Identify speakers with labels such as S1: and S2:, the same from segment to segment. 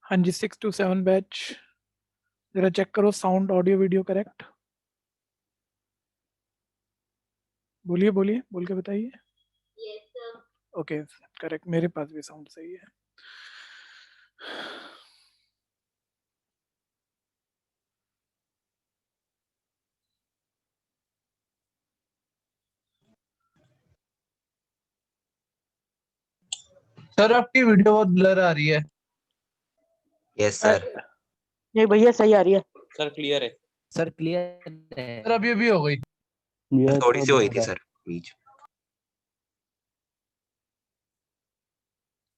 S1: हाँ जी, 6 to 7 batch, जरा check करो साउंड ऑडियो वीडियो करेक्ट। बोलिए बोलिए, बोल के बताइए। ओके करेक्ट, मेरे पास भी साउंड सही है।
S2: सर आपकी वीडियो बहुत ब्लर आ रही है।
S3: Yes sir.
S4: नहीं भैया सही आ रही है।
S5: सर क्लियर है।
S6: सर क्लियर है।
S2: सर अभी हो गई।
S3: थोड़ी सी हुई थी सर बीच।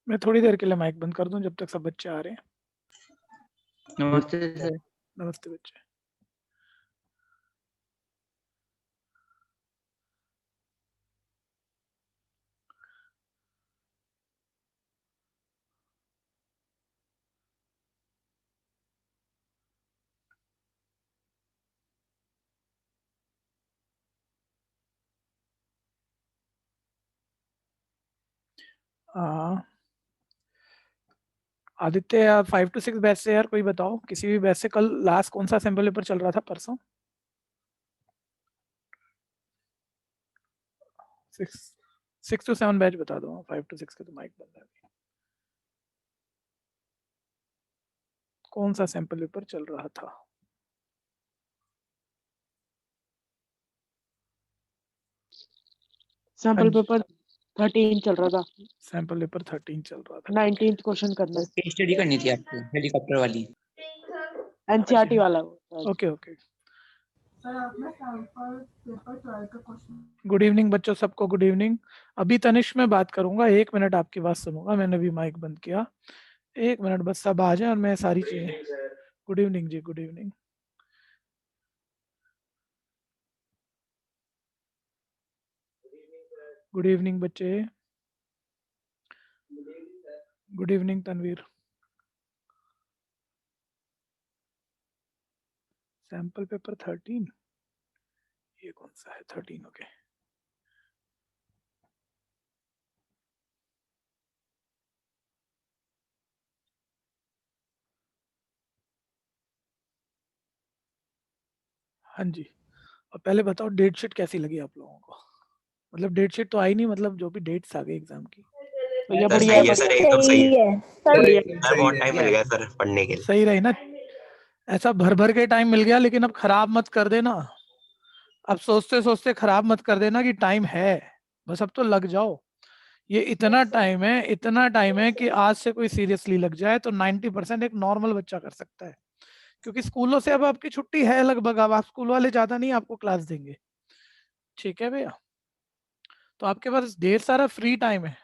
S1: मैं थोड़ी देर के लिए माइक बंद कर दूं जब तक सब बच्चे आ रहे हैं।
S6: नमस्ते सर।
S1: नमस्ते बच्चे। आदित्य यार 5 to 6 बैच से यार कोई बताओ, किसी भी बैच से कल लास्ट कौन सा सैंपल पेपर चल रहा था परसों? 6 to 7 बैच बता दो। 5 to 6 का तो माइक बंद है। कौन सा सैंपल पेपर चल रहा था?
S4: सैंपल पेपर 13 चल रहा था।
S1: सैंपल पेपर 13 चल रहा था।
S4: 19th क्वेश्चन करना है।
S5: केस स्टडी करनी थी आपको, हेलीकॉप्टर वाली।
S4: एनसीईआरटी वाला।
S1: Okay okay. गुड इवनिंग बच्चों, सबको गुड इवनिंग। अभी तनिष्क मैं बात करूंगा, 1 मिनट आपकी बात सुनूंगा। मैंने भी माइक बंद किया, 1 मिनट बस, सब आ जाए और मैं सारी चीजें। गुड इवनिंग जी, गुड इवनिंग। गुड इवनिंग बच्चे। Good evening Tanveer. Sample paper 13, ये कौन सा है 13? ओके हाँ जी। और पहले बताओ डेट शीट कैसी लगी आप लोगों को? मतलब डेट शीट तो आई नहीं, मतलब जो भी डेट्स आ गई एग्जाम की।
S4: भैया
S3: सर
S4: बढ़िया
S3: सही है सर, एकदम सही है।
S4: बढ़िया।
S3: सर बहुत टाइम मिल गया सर पढ़ने के लिए।
S1: सही रही ना? ऐसा भर भर के टाइम मिल गया, लेकिन अब खराब मत कर देना। अब सोचते सोचते खराब मत कर देना कि टाइम है, बस अब तो लग जाओ। ये इतना टाइम है, इतना टाइम है कि आज से कोई सीरियसली लग जाए तो 90% एक नॉर्मल बच्चा कर सकता है। क्योंकि स्कूलों से अब आपकी छुट्टी है लगभग, अब आप स्कूल वाले ज्यादा नहीं आपको क्लास देंगे। ठीक है भैया, तो आपके पास ढेर सारा फ्री टाइम है।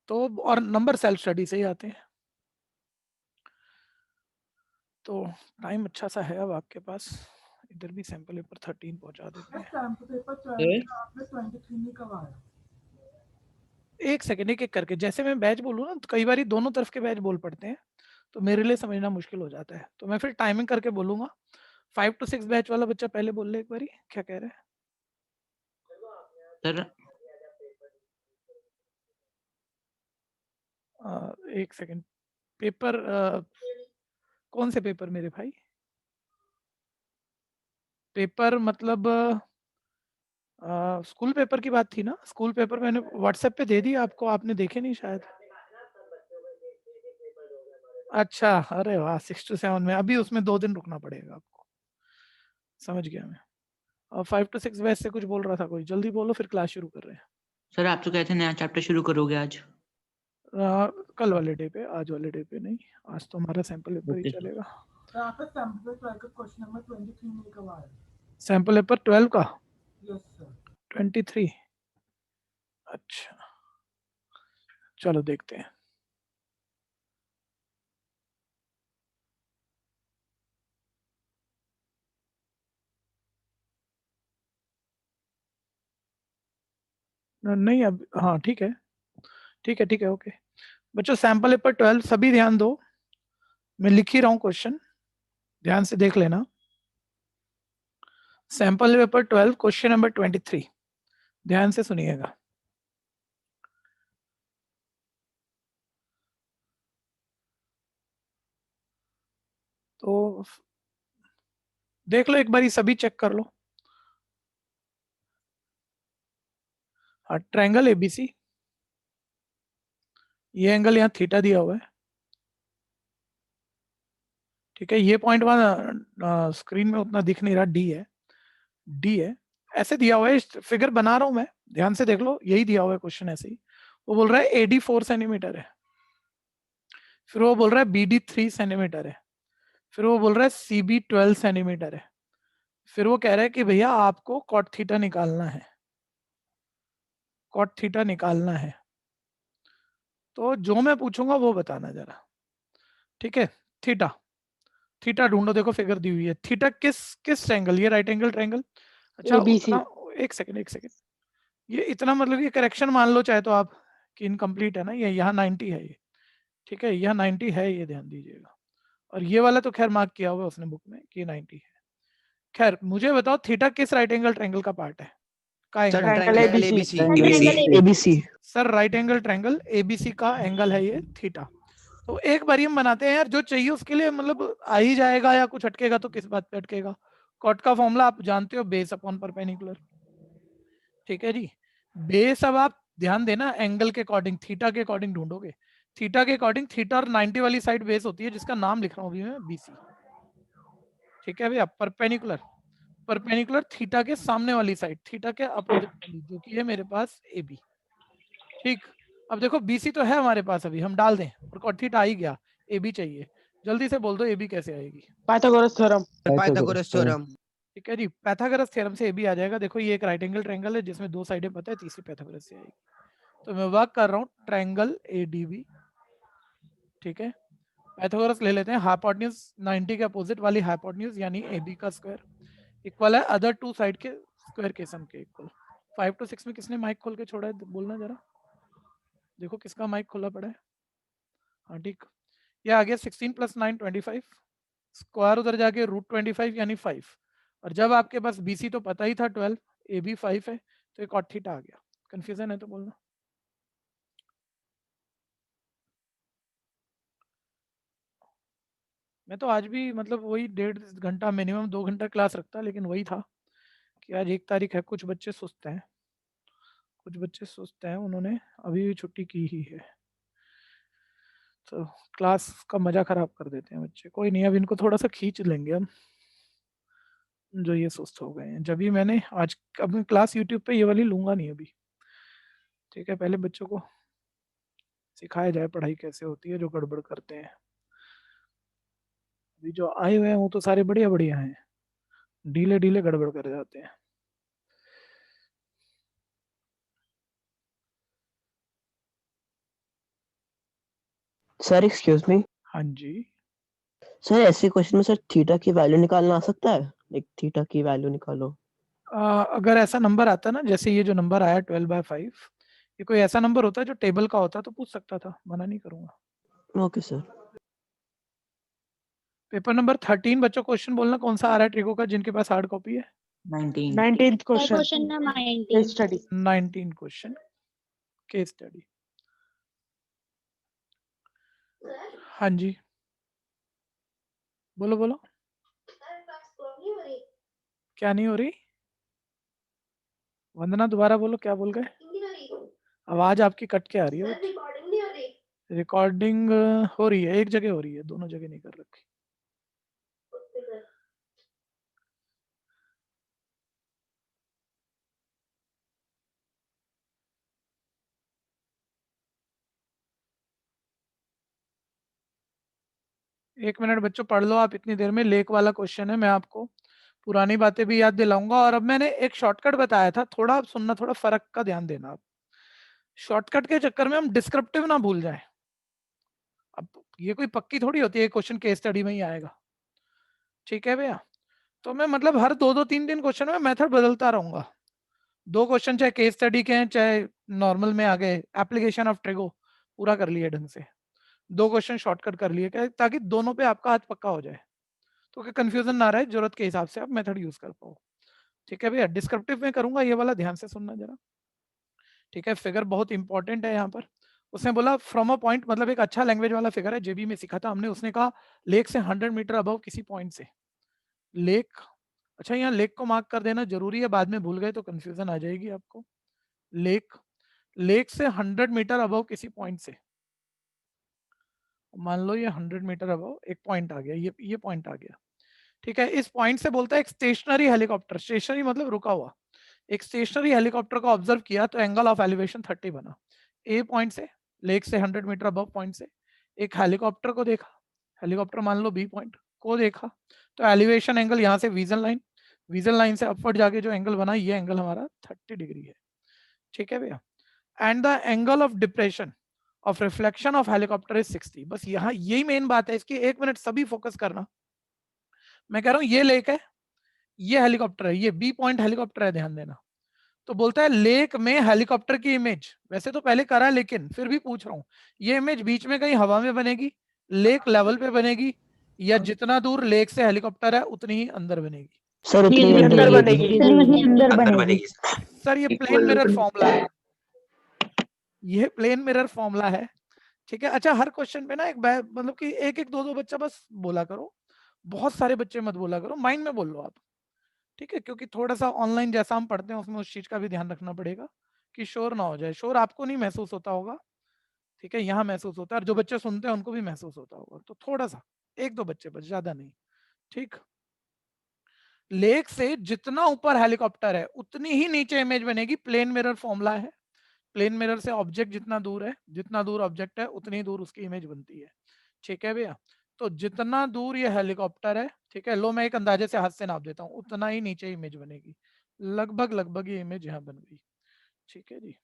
S1: तो और नंबर सेल्फ स्टडी से ही आते हैं, तो टाइम अच्छा सा है अब आपके पास। इधर भी सैंपल पेपर 13 पहुंचा देते हैं। एक सेकेंड, एक एक करके, जैसे मैं बैच बोलूँ ना, तो कई बार दोनों तरफ के बैच बोल पड़ते हैं, तो मेरे लिए समझना मुश्किल हो जाता है, तो मैं फिर टाइमिंग करके बोलूंगा। 5 to 6 बैच वाला बच्चा पहले बोल ले एक बारी, क्या कह रहे हैं?
S6: सर
S1: एक सेकेंड, पेपर कौन से पेपर मेरे भाई? पेपर मतलब स्कूल पेपर की बात थी ना? स्कूल पेपर मैंने व्हाट्सएप पे दे दिया आपको, आपने देखे नहीं शायद। अच्छा, अरे वाह, 6 to 7 में अभी उसमें 2 दिन रुकना पड़ेगा आपको। समझ गया मैं। और 5 to 6 बैच से कुछ बोल रहा था कोई, जल्दी बोलो फिर क्लास शुरू कर रहे हैं।
S6: सर आप तो कहते हैं नया चैप्टर शुरू करोगे आज।
S1: कल वाले डे पे, आज वाले डे पे नहीं। आज तो हमारा सैंपल पेपर ही चलेगा। सैंपल पेपर 12 का? 23। अच्छा चलो देखते हैं। नहीं अब, हाँ ठीक है, ठीक है, ठीक है, ओके। बच्चों सैंपल पेपर 12 सभी ध्यान दो, मैं लिख ही रहा हूँ क्वेश्चन, ध्यान से देख लेना। सैंपल पेपर 12 क्वेश्चन नंबर 23, ध्यान से सुनिएगा। तो देख लो एक बार, सभी चेक कर लो। हाँ, ट्रायंगल एबीसी, ये एंगल यहाँ थीटा दिया हुआ है, ठीक है। ये पॉइंट वहां स्क्रीन में उतना दिख नहीं रहा, डी है, ऐसे दिया हुआ है। फिगर बना रहा हूं मैं, ध्यान से देख लो, यही दिया हुआ है क्वेश्चन ऐसे ही। वो बोल रहा है एडी 4 सेंटीमीटर है, फिर वो बोल रहा है बीडी 3 सेंटीमीटर है, फिर वो बोल रहा है सीबी 12 सेंटीमीटर है, फिर वो कह रहा है कि भैया आपको कॉट थीटा निकालना है, कॉट थीटा निकालना है। तो जो मैं पूछूंगा वो बताना जरा, ठीक है। थीटा, थीटा ढूंढो, देखो फिगर दी हुई है। थीटा किस एंगल, ये राइट एंगल ट्रायंगल। अच्छा
S4: ABC।
S1: उतना, एक सेकंड, ये इतना मतलब ये करेक्शन मान लो चाहे तो आप कि इनकम्प्लीट है ना, ये यहाँ 90 है ये, ठीक है, यहाँ 90 है, ये ध्यान दीजिएगा। और ये वाला तो खैर मार्क किया हुआ है उसने बुक में कि 90 है। खैर मुझे बताओ थीटा किस राइट एंगल ट्रायंगल का पार्ट है, का angle?
S4: Triangle ABC।
S3: ABC।
S1: Sir right angle triangle ABC का एंगल है ये थीटा। तो एक बार हम बनाते हैं यार, जो चाहिए उसके लिए मतलब आ ही जाएगा, या कुछ अटकेगा तो किस बात पे अटकेगा। कॉट का फॉर्मूला आप जानते हो, बेस अपॉन परपेंडिकुलर, ठीक है जी। बेस अब आप ध्यान देना, एंगल के अकॉर्डिंग, थीटा के अकॉर्डिंग ढूंढोगे। थीटा के अकॉर्डिंग, थीटा और 90 वाली साइड बेस होती है, जिसका नाम लिख रहा हूँ अभी मैं, बीसी, ठीक है भैया। परपेंडिकुलर, परपेंडिकुलर थीटा के सामने वाली साइड, थीटा के अपोजिट वाली, जो कि है मेरे पास ए बी, ठीक। अब देखो बीसी तो है हमारे पास, अभी हम डाल दें, और कॉट थीटा आ ही गया, ए बी चाहिए। जल्दी से बोल दो ए बी कैसे आएगी।
S4: Pythagoras theorem.
S7: Pythagoras theorem.
S1: ठीक है जी, पैथागोरस थ्योरम से ए बी आ जाएगा। देखो ये एक राइट एंगल ट्रायंगल है जिसमें दो साइडें पता है, तीसरी पैथागोरस से आएगी। तो मैं वर्क कर रहा हूँ ट्रायंगल एडीबी, ठीक है। पाइथागोरस ले लेते हैं, हाइपोटेन्यूज 90 के अपोजिट वाली हाइपोटेन्यूज यानी AB का स्क्वायर इक्वल है अदर टू साइड के स्क्वायर के सम के इक्वल। 5 to 6 में किसने माइक खोल के छोड़ा है, बोलना जरा, देखो किसका माइक खोला पड़ा है। हाँ ठीक, ये आ गया 16 + 9 25, स्क्वायर उधर जाके √25 यानी 5, और जब आपके पास BC तो पता ही था 12, AB 5 है, तो एक कॉट थीटा आ गया। कंफ्यूजन है तो बोलना। मैं तो आज भी मतलब वही 1.5 घंटा मिनिमम 2 घंटा क्लास रखता, लेकिन वही था कि आज 1 तारीख है, कुछ बच्चे सुस्त हैं, कुछ बच्चे सुस्त हैं, उन्होंने अभी भी छुट्टी की ही है, तो क्लास का मजा खराब कर देते हैं बच्चे। कोई नहीं, अब इनको थोड़ा सा खींच लेंगे हम, जो ये सुस्त हो गए हैं। जब भी मैंने आज अपनी क्लास यूट्यूब पे ये वाली लूंगा नहीं अभी, ठीक है। पहले बच्चों को सिखाया जाए पढ़ाई कैसे होती है, जो गड़बड़ करते हैं। अभी जो आए हुए हैं वो तो सारे बढ़िया बढ़िया हैं, ढीले ढीले गड़बड़ कर जाते हैं।
S7: Sir excuse me.
S1: हाँ जी,
S7: सर ऐसे क्वेश्चन में सर थीटा की वैल्यू निकालना आ सकता है? एक थीटा की वैल्यू निकालो।
S1: अगर ऐसा नंबर आता ना, जैसे ये जो नंबर आया 12/5, ये कोई ऐसा नंबर होता है जो टेबल का होता तो पूछ सकता था, मना नहीं करूंगा।
S7: Okay sir.
S1: पेपर नंबर 13 बच्चों, क्वेश्चन बोलना कौन सा आ रहा है ट्रिको का, जिनके पास हार्ड कॉपी है।
S6: 19।
S4: 19th
S8: question
S4: question,
S8: number 19
S4: case study.
S1: 19 question case study. हाँ जी, बोलो बोलो, क्या नहीं हो रही? वंदना दोबारा बोलो, क्या बोल गए? आवाज आपकी कट के आ रही है। रिकॉर्डिंग हो रही है, एक जगह हो रही है, दोनों जगह नहीं कर रखी। एक मिनट बच्चों, पढ़ लो आप इतनी देर में। लेक वाला क्वेश्चन है, मैं आपको पुरानी बातें भी याद दिलाऊंगा, और अब मैंने एक शॉर्टकट बताया था, थोड़ा आप सुनना, थोड़ा फर्क का ध्यान देना आप। शॉर्टकट के चक्कर में हम डिस्क्रिप्टिव ना भूल जाएं। अब ये कोई पक्की थोड़ी होती है क्वेश्चन केस स्टडी में ही आएगा, ठीक है भैया। तो मैं मतलब हर 2-2 3 क्वेश्चन में मेथड बदलता रहूंगा। 2 क्वेश्चन चाहे केस स्टडी के हैं, चाहे नॉर्मल में आ गए, एप्लीकेशन ऑफ ट्रिगो पूरा कर लिए ढंग से, 2 क्वेश्चन शॉर्टकट कर लिए, क्या ताकि दोनों पे आपका हाथ पक्का हो जाए, तो कि कंफ्यूजन ना रहे, जरूरत के हिसाब से आप मेथड यूज कर पाओ, ठीक है भैया। डिस्क्रिप्टिव में करूंगा ये वाला, ध्यान से सुनना जरा, ठीक है। फिगर बहुत इंपॉर्टेंट है यहाँ पर, उसने बोला फ्रॉम अ पॉइंट, मतलब एक अच्छा लैंग्वेज वाला फिगर है, जेबी में सीखा था हमने। उसने कहा लेक से 100 मीटर अबव किसी पॉइंट से, लेक, अच्छा यहाँ लेक को मार्क कर देना जरूरी है, बाद में भूल गए तो कंफ्यूजन आ जाएगी आपको। लेक, लेक से 100 मीटर अबव किसी पॉइंट से, मान लो ये 100 मीटर अबव एक पॉइंट आ गया, ये पॉइंट आ गया, ठीक है। इस पॉइंट से बोलता है एक स्टेशनरी हेलीकॉप्टर, स्टेशनरी मतलब रुका हुआ, एक स्टेशनरी हेलीकॉप्टर को ऑब्जर्व किया तो एंगल ऑफ एलिवेशन 30 बना। ए पॉइंट से, लेक से 100 मीटर अबव पॉइंट से एक हेलीकॉप्टर को देखा, हेलीकॉप्टर मान लो बी पॉइंट को देखा, तो एलिवेशन एंगल यहाँ से विजन लाइन से अपवर्ड जाके जो एंगल बना, ये एंगल हमारा 30 डिग्री है, ठीक है भैया। And the angle of depression of reflection of helicopter is 60। बस यहाँ यही मेन बात है इसकी, 1 मिनट सभी फोकस करना। मैं कह रहा हूँ ये लेक है, ये हेलीकॉप्टर है, ये बी पॉइंट हेलीकॉप्टर है, ध्यान देना। तो बोलता है लेक में हेलीकॉप्टर की इमेज, वैसे तो पहले करा लेकिन फिर भी पूछ रहा हूँ, ये इमेज बीच में कहीं हवा में बनेगी, लेक लेवल पे बनेगी, या जितना दूर लेक से हेलीकॉप्टर है उतनी ही अंदर बनेगी?
S7: सर उतनी
S4: ये
S7: अंदर
S4: अंदर
S7: बनेगी।
S4: बनेगी।
S3: अंदर बनेगी सर।
S1: सर ये प्लेन मिरर फॉर्मूला है, ये प्लेन मिरर फॉर्मूला है, ठीक है। अच्छा हर क्वेश्चन पे ना एक मतलब कि एक एक दो बच्चा बस बोला करो, बहुत सारे बच्चे मत बोला करो, माइंड में बोल लो आप, ठीक है, क्योंकि थोड़ा सा ऑनलाइन जैसा हम पढ़ते हैं उसमें उस चीज का भी ध्यान रखना पड़ेगा कि शोर ना हो जाए। शोर आपको नहीं महसूस होता होगा, ठीक है, यहाँ महसूस होता है, और जो बच्चे सुनते हैं उनको भी महसूस होता होगा, तो थोड़ा सा एक दो बच्चे बस, ज्यादा नहीं, ठीक। लेक से जितना ऊपर हेलीकॉप्टर है उतनी ही नीचे इमेज बनेगी, प्लेन मिरर फॉर्मूला है, प्लेन मिरर से ऑब्जेक्ट जितना दूर है, जितना दूर ऑब्जेक्ट है उतनी दूर उसकी इमेज बनती है, ठीक है भैया। तो जितना दूर ये हेलीकॉप्टर है, ठीक है, लो मैं एक अंदाजे से हाथ से नाप देता हूँ, उतना ही नीचे इमेज बनेगी, लगभग लगभग ये इमेज यहाँ बन गई, ठीक है जी।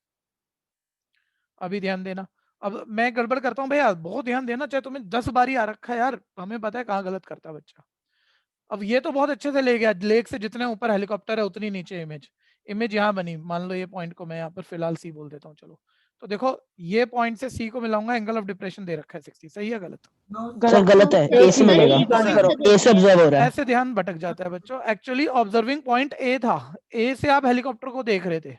S1: अभी ध्यान देना, अब मैं गड़बड़ करता हूँ भैया, बहुत ध्यान देना, चाहे तुम्हें 10 बारी आ रखा है यार, हमें पता है कहाँ गलत करता है बच्चा। अब ये तो बहुत अच्छे से ले गया, लेक से जितने ऊपर हेलीकॉप्टर है उतनी नीचे इमेज, इमेज यहाँ बनी, मान लो ये पॉइंट को मैं यहाँ पर फिलहाल सी बोल देता हूँ, चलो। तो देखो ये पॉइंट से सी को मिलाऊंगा, एंगल ऑफ डिप्रेशन दे रखा है 60, सही है गलत?
S7: सर गलत है, ए से मिलेगा, ए से ऑब्जर्व हो रहा है।
S1: ऐसे ध्यान भटक जाता है बच्चों, एक्चुअली ऑब्जर्विंग पॉइंट ए था, ए से आप हेलीकॉप्टर को देख रहे थे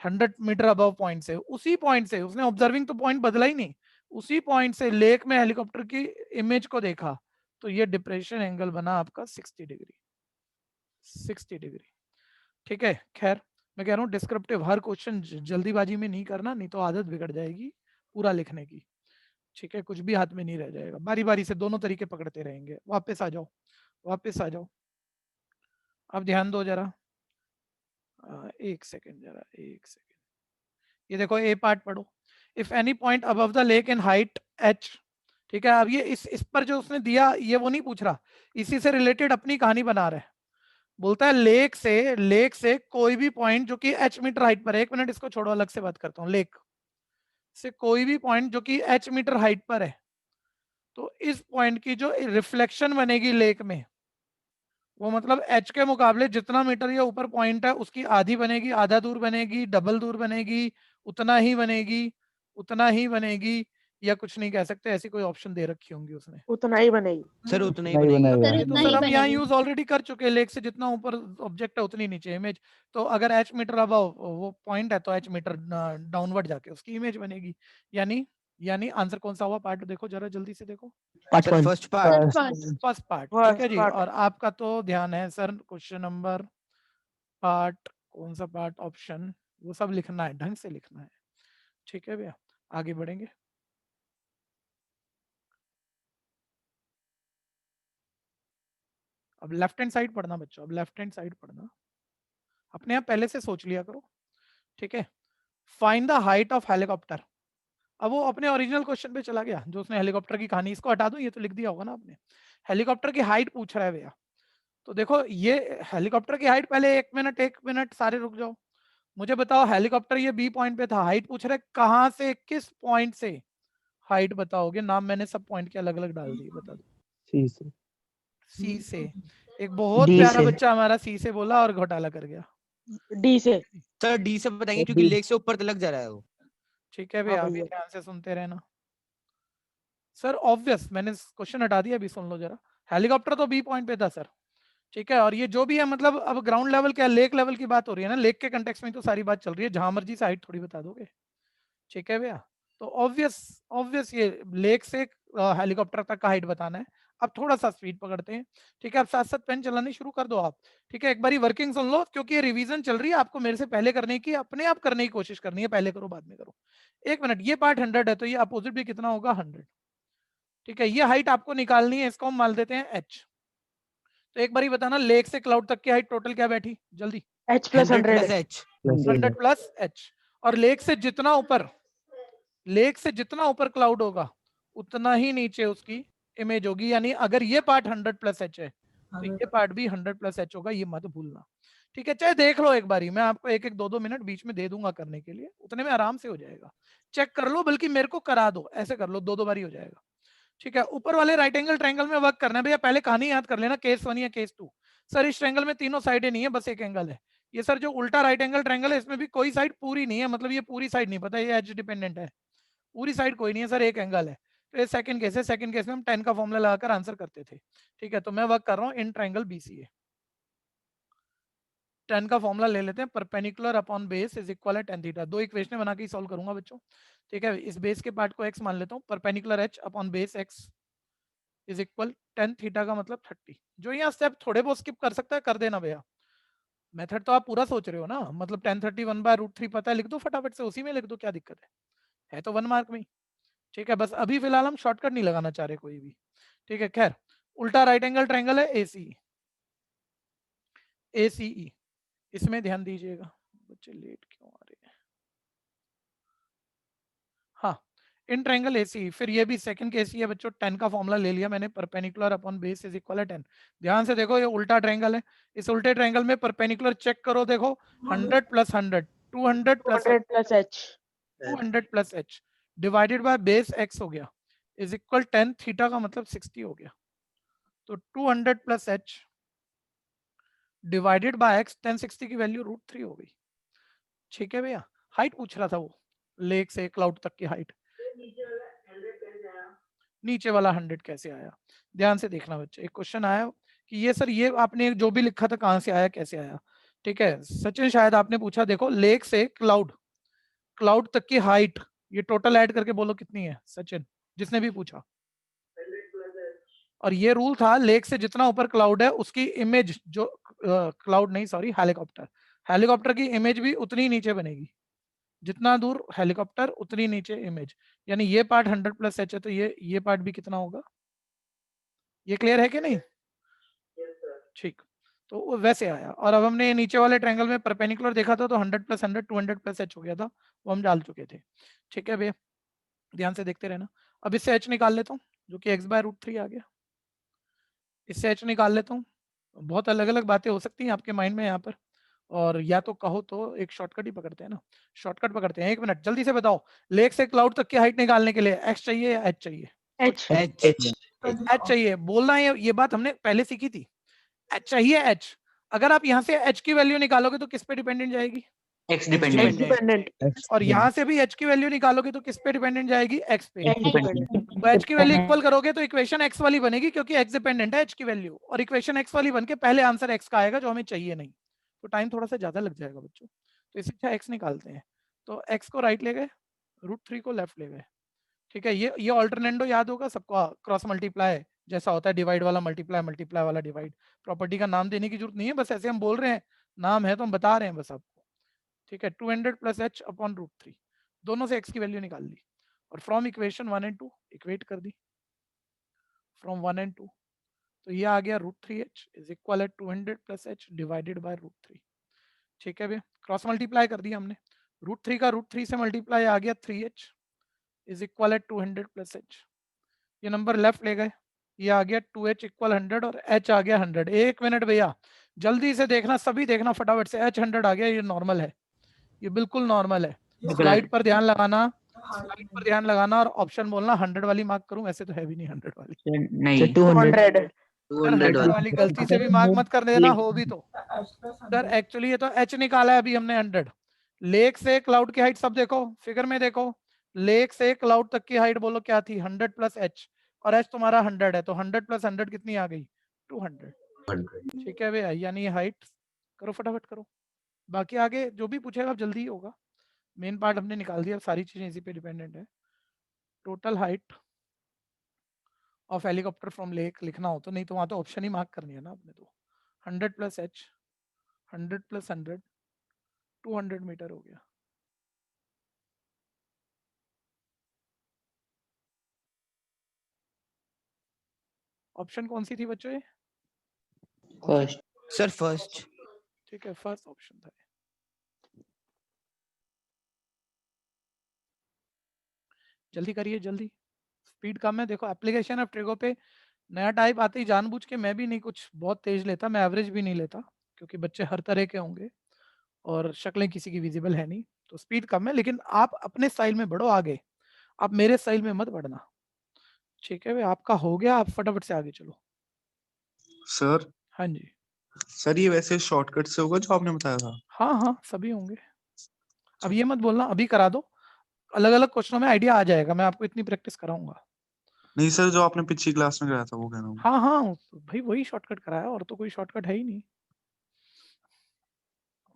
S1: 100 मीटर अबव पॉइंट से, उसी पॉइंट से उसने ऑब्जर्विंग तो पॉइंट बदला ही नहीं, उसी पॉइंट से लेक में हेलीकॉप्टर की इमेज को देखा, तो ये डिप्रेशन एंगल बना आपका 60 डिग्री, 60 डिग्री, ठीक है। खैर मैं कह रहा हूँ डिस्क्रिप्टिव हर क्वेश्चन जल्दीबाजी में नहीं करना, नहीं तो आदत बिगड़ जाएगी पूरा लिखने की, ठीक है, कुछ भी हाथ में नहीं रह जाएगा, बारी बारी से दोनों तरीके पकड़ते रहेंगे। वापस आ जाओ, वापस आ जाओ, अब ध्यान दो जरा, एक सेकेंड जरा, एक सेकेंड, ये देखो ए पार्ट पढ़ो। If any point above the lake in height h, ठीक है। अब ये इस पर जो उसने दिया ये वो नहीं पूछ रहा, इसी से रिलेटेड अपनी कहानी बना रहा है। बोलता है लेक से कोई भी पॉइंट जो कि h मीटर हाइट पर है, 1 मिनट इसको छोड़ो, अलग से बात करता हूँ, लेक से कोई भी पॉइंट जो कि h मीटर हाइट पर है, तो इस पॉइंट की जो रिफ्लेक्शन बनेगी लेक में, वो मतलब h के मुकाबले जितना मीटर ये ऊपर पॉइंट है उसकी आधी बनेगी, आधा दूर बनेगी, डबल दूर बनेगी, उतना ही बनेगी, उतना ही बनेगी, या कुछ नहीं कह सकते, ऐसी कोई ऑप्शन दे रखी होंगी उसने,
S4: उतना ही बनेगी।
S8: सर उतना ही
S2: नहीं
S8: बनेगा।
S2: बनेगा।
S1: ये तो सर हम यहाँ यूज ऑलरेडी कर चुके हैं, लेक से जितना ऊपर ऑब्जेक्ट है उतनी नीचे इमेज, तो अगर h मीटर अब वो पॉइंट है तो h मीटर डाउनवर्ड जाके उसकी इमेज बनेगी, यानी आंसर कौन सा हुआ? पार्ट देखो जरा जल्दी से देखो,
S7: part
S8: sir
S7: 1।
S8: First part.
S1: First part,
S4: First
S1: ठीक है जी।
S4: part.
S1: और आपका तो ध्यान है सर, क्वेश्चन नंबर पार्ट, कौन सा पार्ट, ऑप्शन, वो सब लिखना है, ढंग से लिखना है, ठीक है भैया। आगे बढ़ेंगे, अब लेफ्ट हैंड साइड पढ़ना बच्चों, अब लेफ्ट हैंड साइड पढ़ना, अपने आप पहले से सोच लिया करो, ठीक है। Find the height of helicopter, अब वो अपने ओरिजिनल क्वेश्चन पे चला गया जो उसने हेलीकॉप्टर की कहानी, इसको हटा दो, ये तो लिख दिया होगा ना आपने, हेलीकॉप्टर की हाइट पूछ रहा है भैया। तो देखो ये हेलीकॉप्टर की हाइट, पहले एक मिनट सारे रुक जाओ, मुझे बताओ हेलीकॉप्टर ये बी पॉइंट पे था, हाइट पूछ रहे कहां से, किस पॉइंट से, हाइट बताओगे, नाम मैंने सब पॉइंट के अलग अलग डाल दिए, बता दो।
S2: सी से।
S1: सी से, एक बहुत
S7: डी
S1: प्यारा
S7: से।
S1: बच्चा हमारा सी से बोला और घोटाला कर गया,
S4: डी से।
S8: सर डी से बताएंगे क्योंकि लेक से ऊपर तक जा रहा है वो।
S1: ठीक है भैया,
S4: हाँ
S1: अभी
S4: भैया।
S1: ध्यान से सुनते रहना सर, ऑब्वियस, मैंने क्वेश्चन हटा दिया, अभी सुन लो जरा। हेलीकॉप्टर तो बी पॉइंट पे था सर, ठीक है, और ये जो भी है मतलब अब ग्राउंड लेवल क्या लेक लेवल की बात हो रही है ना, लेक के कंटेक्स्ट में तो सारी बात चल रही है, जहां मर्जी से हाइट थोड़ी बता दोगे, ठीक है भैया। तो ऑब्वियस ये लेक से हेलीकॉप्टर तक का हाइट बताना है। अब थोड़ा सा स्पीड पकड़ते हैं, ठीक है। अब साथ साथ पेन चलानी शुरू कर दो आप, ठीक है। एक बारी वर्किंग सुन लो, क्योंकि ये रिवीजन चल रही है, आपको मेरे से पहले करने की, अपने आप करने की कोशिश करनी है, पहले करो बाद में करो। 1 मिनट, ये पार्ट 100 है तो ये अपोजिट भी कितना होगा 100, ठीक है। ये हाइट आपको निकालनी है, इसको हम मान देते हैं h। तो एक बारी बताना लेक से क्लाउड तक की हाइट टोटल क्या बैठी जल्दी?
S4: H plus
S8: 100
S4: 100
S8: plus H
S1: 100 plus h। और लेक से जितना ऊपर क्लाउड होगा उतना ही नीचे उसकी इमेज होगी। यानी अगर ये पार्ट 100 प्लस h है तो ये पार्ट भी 100 प्लस h होगा, ये मत भूलना, ठीक है। चाहे देख लो एक बारी, मैं आपको 1-1 2-2 मिनट बीच में दे दूंगा करने के लिए, उतने में आराम से हो जाएगा। चेक कर लो, बल्कि मेरे को करा दो, ऐसे कर लो, 2-2 बारी हो जाएगा, ठीक है। ऊपर वाले राइट एंगल ट्रायंगल में वर्क करना है भैया। पहले कहानी याद कर लेना, केस 1 या केस 2। सर इस ट्रायंगल में तीनों साइडें नहीं है, बस एक एंगल है। ये सर जो उल्टा राइट एंगल ट्रायंगल है, इसमें भी कोई साइड पूरी नहीं है, मतलब ये पूरी साइड नहीं, पता ये एच डिपेंडेंट है, पूरी साइड कोई नहीं है सर, एक एंगल है। तो ये सेकंड केस है, सेकंड केस में हम 10 का फॉर्मूला लगाकर आंसर करते थे, ठीक है। तो मैं वर्क कर रहा हूँ इन ट्रायंगल बीसीए। 10 का फॉर्मूला ले लेते हैं, perpendicular upon base is equal है tan थीटा। दो इक्वेशन बना के सॉल्व करूंगा बच्चों, ठीक है। इस बेस के पार्ट को x मान लेता हूँ, perpendicular h upon base x is equal tan theta का मतलब 30। जो यहाँ स्टेप थोड़े बहुत स्किप कर सकता है कर देना भैया, मेथड तो आप पूरा सोच रहे हो ना, मतलब tan 30 1/√3 पता है, लिख दो फटाफट से, उसी में लिख दो, क्या दिक्कत है तो 1 मार्क में ही, ठीक है। बस अभी फिलहाल हम शॉर्टकट नहीं लगाना चाह रहे कोई भी, ठीक है। खैर, उल्टा राइट एंगल ट्रायंगल है ACE, इसमें ध्यान दीजिएगा। बच्चे लेट क्यों आ रहे हैं? हाँ, इन ट्रायंगल ACE, फिर ये भी सेकंड केस ही है बच्चों। 10 का फॉर्मूला ले लिया मैंने, perpendicular upon base is equal है 10। ध्यान से देखो, ये उल्टा ट्रायंगल है, इस उल्टे ट्रायंगल में परपेंडिकुलर चेक करो, देखो 100 plus 100 200 plus
S4: 200 plus H
S1: 200 plus h divided by base x हो गया, इज इक्वल tan थीटा का मतलब 60 हो गया। तो 200 plus h divided by x, tan 60 की वैल्यू √3 हो गई, ठीक है भैया। हाइट पूछ रहा था वो, लेक से क्लाउड तक की हाइट। नीचे वाला 100 कैसे आया? ध्यान से देखना बच्चे, एक क्वेश्चन आया कि ये सर ये आपने जो भी लिखा था कहां से आया कैसे आया, ठीक है। सचिन शायद आपने पूछा, देखो लेक से क्लाउड तक की हाइट, ये टोटल ऐड करके बोलो कितनी है सचिन, जिसने भी पूछा। और ये रूल था, लेक से जितना ऊपर क्लाउड है उसकी इमेज, जो क्लाउड नहीं सॉरी हेलीकॉप्टर की इमेज भी उतनी नीचे बनेगी, जितना दूर हेलीकॉप्टर उतनी नीचे इमेज। यानी ये पार्ट 100 प्लस h है, तो ये पार्ट भी कितना होगा? ये क्लियर है कि नहीं? ठीक, तो वो वैसे आया। और अब हमने नीचे वाले ट्रायंगल में परपेंडिकुलर देखा था, तो 100 प्लस 100 200 प्लस h हो गया था, वो हम डाल चुके थे, ठीक है भैया। ध्यान से देखते रहना। अब इससे h निकाल लेता हूँ, जो कि x/√3 आ गया। इससे h निकाल लेता हूँ। बहुत अलग अलग बातें हो सकती हैं आपके माइंड में यहाँ पर, और या तो कहो तो एक शॉर्टकट ही पकड़ते हैं ना, शॉर्टकट पकड़ते हैं। 1 मिनट, जल्दी से बताओ, लेक से क्लाउड तक की हाइट निकालने के लिए x चाहिए या h चाहिए?
S4: H
S1: h चाहिए, बोलना है, ये बात हमने पहले सीखी थी, h चाहिए h। अगर आप यहाँ से h की वैल्यू निकालोगे तो किस पे डिपेंडेंट जाएगी?
S6: X dependent.
S4: X dependent
S1: और यहाँ से भी h की वैल्यू निकालोगे तो किस पे डिपेंडेंट जाएगी? x पे।
S4: X dependent
S1: तो h की वैल्यू इक्वल करोगे तो इक्वेशन x वाली बनेगी, क्योंकि x डिपेंडेंट है h की वैल्यू, और इक्वेशन x वाली बन के पहले आंसर x का आएगा, जो हमें चाहिए नहीं। तो टाइम थोड़ा सा ज्यादा लग जाएगा बच्चों, तो इससे अच्छा x निकालते हैं। तो x को राइट ले गए, √3 को लेफ्ट ले गए, ठीक है। ये ऑल्टरनेंडो याद होगा सबको, क्रॉस मल्टीप्लाई जैसा होता है, डिवाइड वाला मल्टीप्लाई, मल्टीप्लाई वाला डिवाइड। प्रॉपर्टी का नाम देने की जरूरत नहीं है, बस ऐसे हम बोल रहे हैं, नाम है तो हम बता रहे हैं बस आपको, ठीक है। 200 प्लस h अपॉन √3, दोनों से x की वैल्यू निकाल ली, और फ्रॉम इक्वेशन 1 एंड 2 इक्वेट कर दी, फ्रॉम 1 एंड 2। तो ये आ गया √3h इज इक्वल है 200 प्लस h डिवाइडेड बाय √3, ठीक है भैया। क्रॉस मल्टीप्लाई कर दिया हमने, √3 का √3 से मल्टीप्लाई आ गया 3h इज इक्वल है 200 प्लस h। ये नंबर लेफ्ट ले गए, ये आ गया 2h इक्वल 100 और h आ गया 100। 1 मिनट भैया, जल्दी से देखना, सभी देखना फटाफट से, h 100 आ गया, ये नॉर्मल है, ये बिल्कुल नॉर्मल है। स्लाइड पर ध्यान लगाना, स्लाइड पर ध्यान लगाना, और ऑप्शन बोलना 100 वाली मार्क करूं, वैसे तो है भी नहीं 100 वाली,
S6: नहीं
S4: 200
S1: सर 100 वाली गलती से भी मार्क मत कर देना, हो भी तो। सर एक्चुअली ये तो h निकाला है अभी हमने 100। लेक से क्लाउड की हाइट सब देखो, फिगर में देखो, लेक से क्लाउड तक की हाइट बोलो क्या थी? 100 प्लस h, और h तुम्हारा 100 है, तो 100 प्लस 100 कितनी आ गई? 200,
S3: 100
S1: ठीक है भैया। यानी ये हाइट करो, फटाफट करो, बाकी आगे जो भी पूछेगा अब जल्दी ही होगा। मेन पार्ट हमने निकाल दिया, सारी चीजें इसी पे डिपेंडेंट है। Total height of helicopter from lake लिखना हो तो, नहीं तो वहां तो ऑप्शन ही मार्क करनी है ना आपने। तो 100 प्लस h 100 प्लस 100 200 मीटर हो गया। ऑप्शन कौन सी थी बच्चों ये?
S5: फर्स्ट।
S8: Sir first.
S1: ठीक है, फर्स्ट ऑप्शन था। जल्दी करिए जल्दी, स्पीड कम है। देखो एप्लीकेशन ऑफ ट्रिगो पे नया टाइप आते ही जानबूझ के मैं भी नहीं कुछ बहुत तेज लेता, मैं एवरेज भी नहीं लेता क्योंकि बच्चे हर तरह के होंगे और शक्लें किसी की विजिबल है नहीं, तो स्पीड कम है। लेकिन आप अपने स्टाइल में बढ़ो आगे, आप मेरे स्टाइल में मत बढ़ना। ठीक है भाई, आपका हो गया, आप फटाफट से आगे चलो।
S9: सर
S1: हाँ जी,
S9: सर ये वैसे शॉर्टकट से होगा जो आपने बताया था?
S1: हाँ हाँ सभी होंगे। अब ये मत बोलना अभी करा दो, अलग अलग क्वेश्चनों में आइडिया आ जाएगा, मैं आपको इतनी प्रैक्टिस कराऊंगा।
S9: नहीं सर, जो आपने पिछली क्लास में कराया था वो कह रहा हूँ।
S1: हाँ हाँ भाई वही शॉर्टकट कराया, और तो कोई शॉर्टकट है ही नहीं,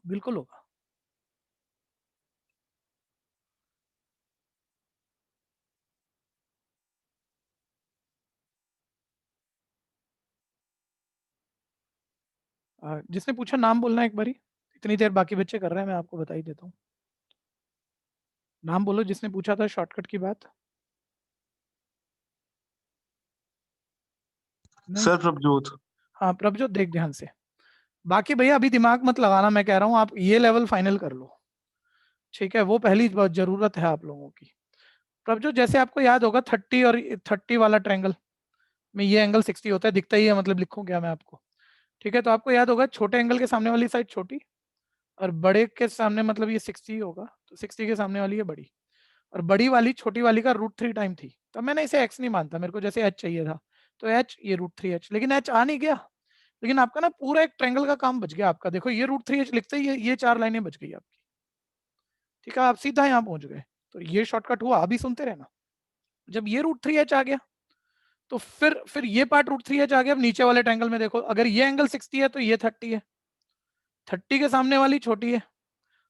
S1: बिल्कुल होगा। जिसने पूछा नाम बोलना एक बारी, इतनी देर बाकी बच्चे कर रहे हैं, मैं आपको बता ही देता हूँ। नाम बोलो जिसने पूछा था शॉर्टकट की बात। नहीं?
S9: सर प्रभजोत।
S1: हाँ प्रभजोत, देख ध्यान से। बाकी भैया अभी दिमाग मत लगाना, मैं कह रहा हूँ आप ये लेवल फाइनल कर लो, ठीक है, वो पहली जरूरत है आप लोगों की। प्रभजोत जैसे आपको याद होगा 30 और 30 वाला ट्रायंगल में ये एंगल 60 होता है, दिखता ही है, मतलब लिखूं क्या मैं आपको? ठीक है, तो आपको याद होगा छोटे एंगल के सामने वाली साइड छोटी और बड़े के सामने मतलब ये 60 होगा, तो 60 के सामने वाली है बड़ी, और बड़ी वाली छोटी वाली का √3 टाइम थी। तो मैंने इसे x नहीं मानता, मेरे को जैसे h चाहिए था, तो h ये √3h, लेकिन h आ नहीं गया। लेकिन आपका ना पूरा एक ट्रायंगल का काम बच गया आपका। देखो ये √3h लिखते ही ये 4 लाइनें बच गई आपकी। ठीक है, आप सीधा यहाँ पहुंच गए, तो ये शॉर्टकट हुआ। अभी सुनते रहना, जब ये √3h आ गया तो फिर ये पार्ट √3h आ गया। अब नीचे वाले ट्रायंगल में देखो, अगर ये एंगल 60 है तो ये 30 है, 30 के सामने वाली छोटी है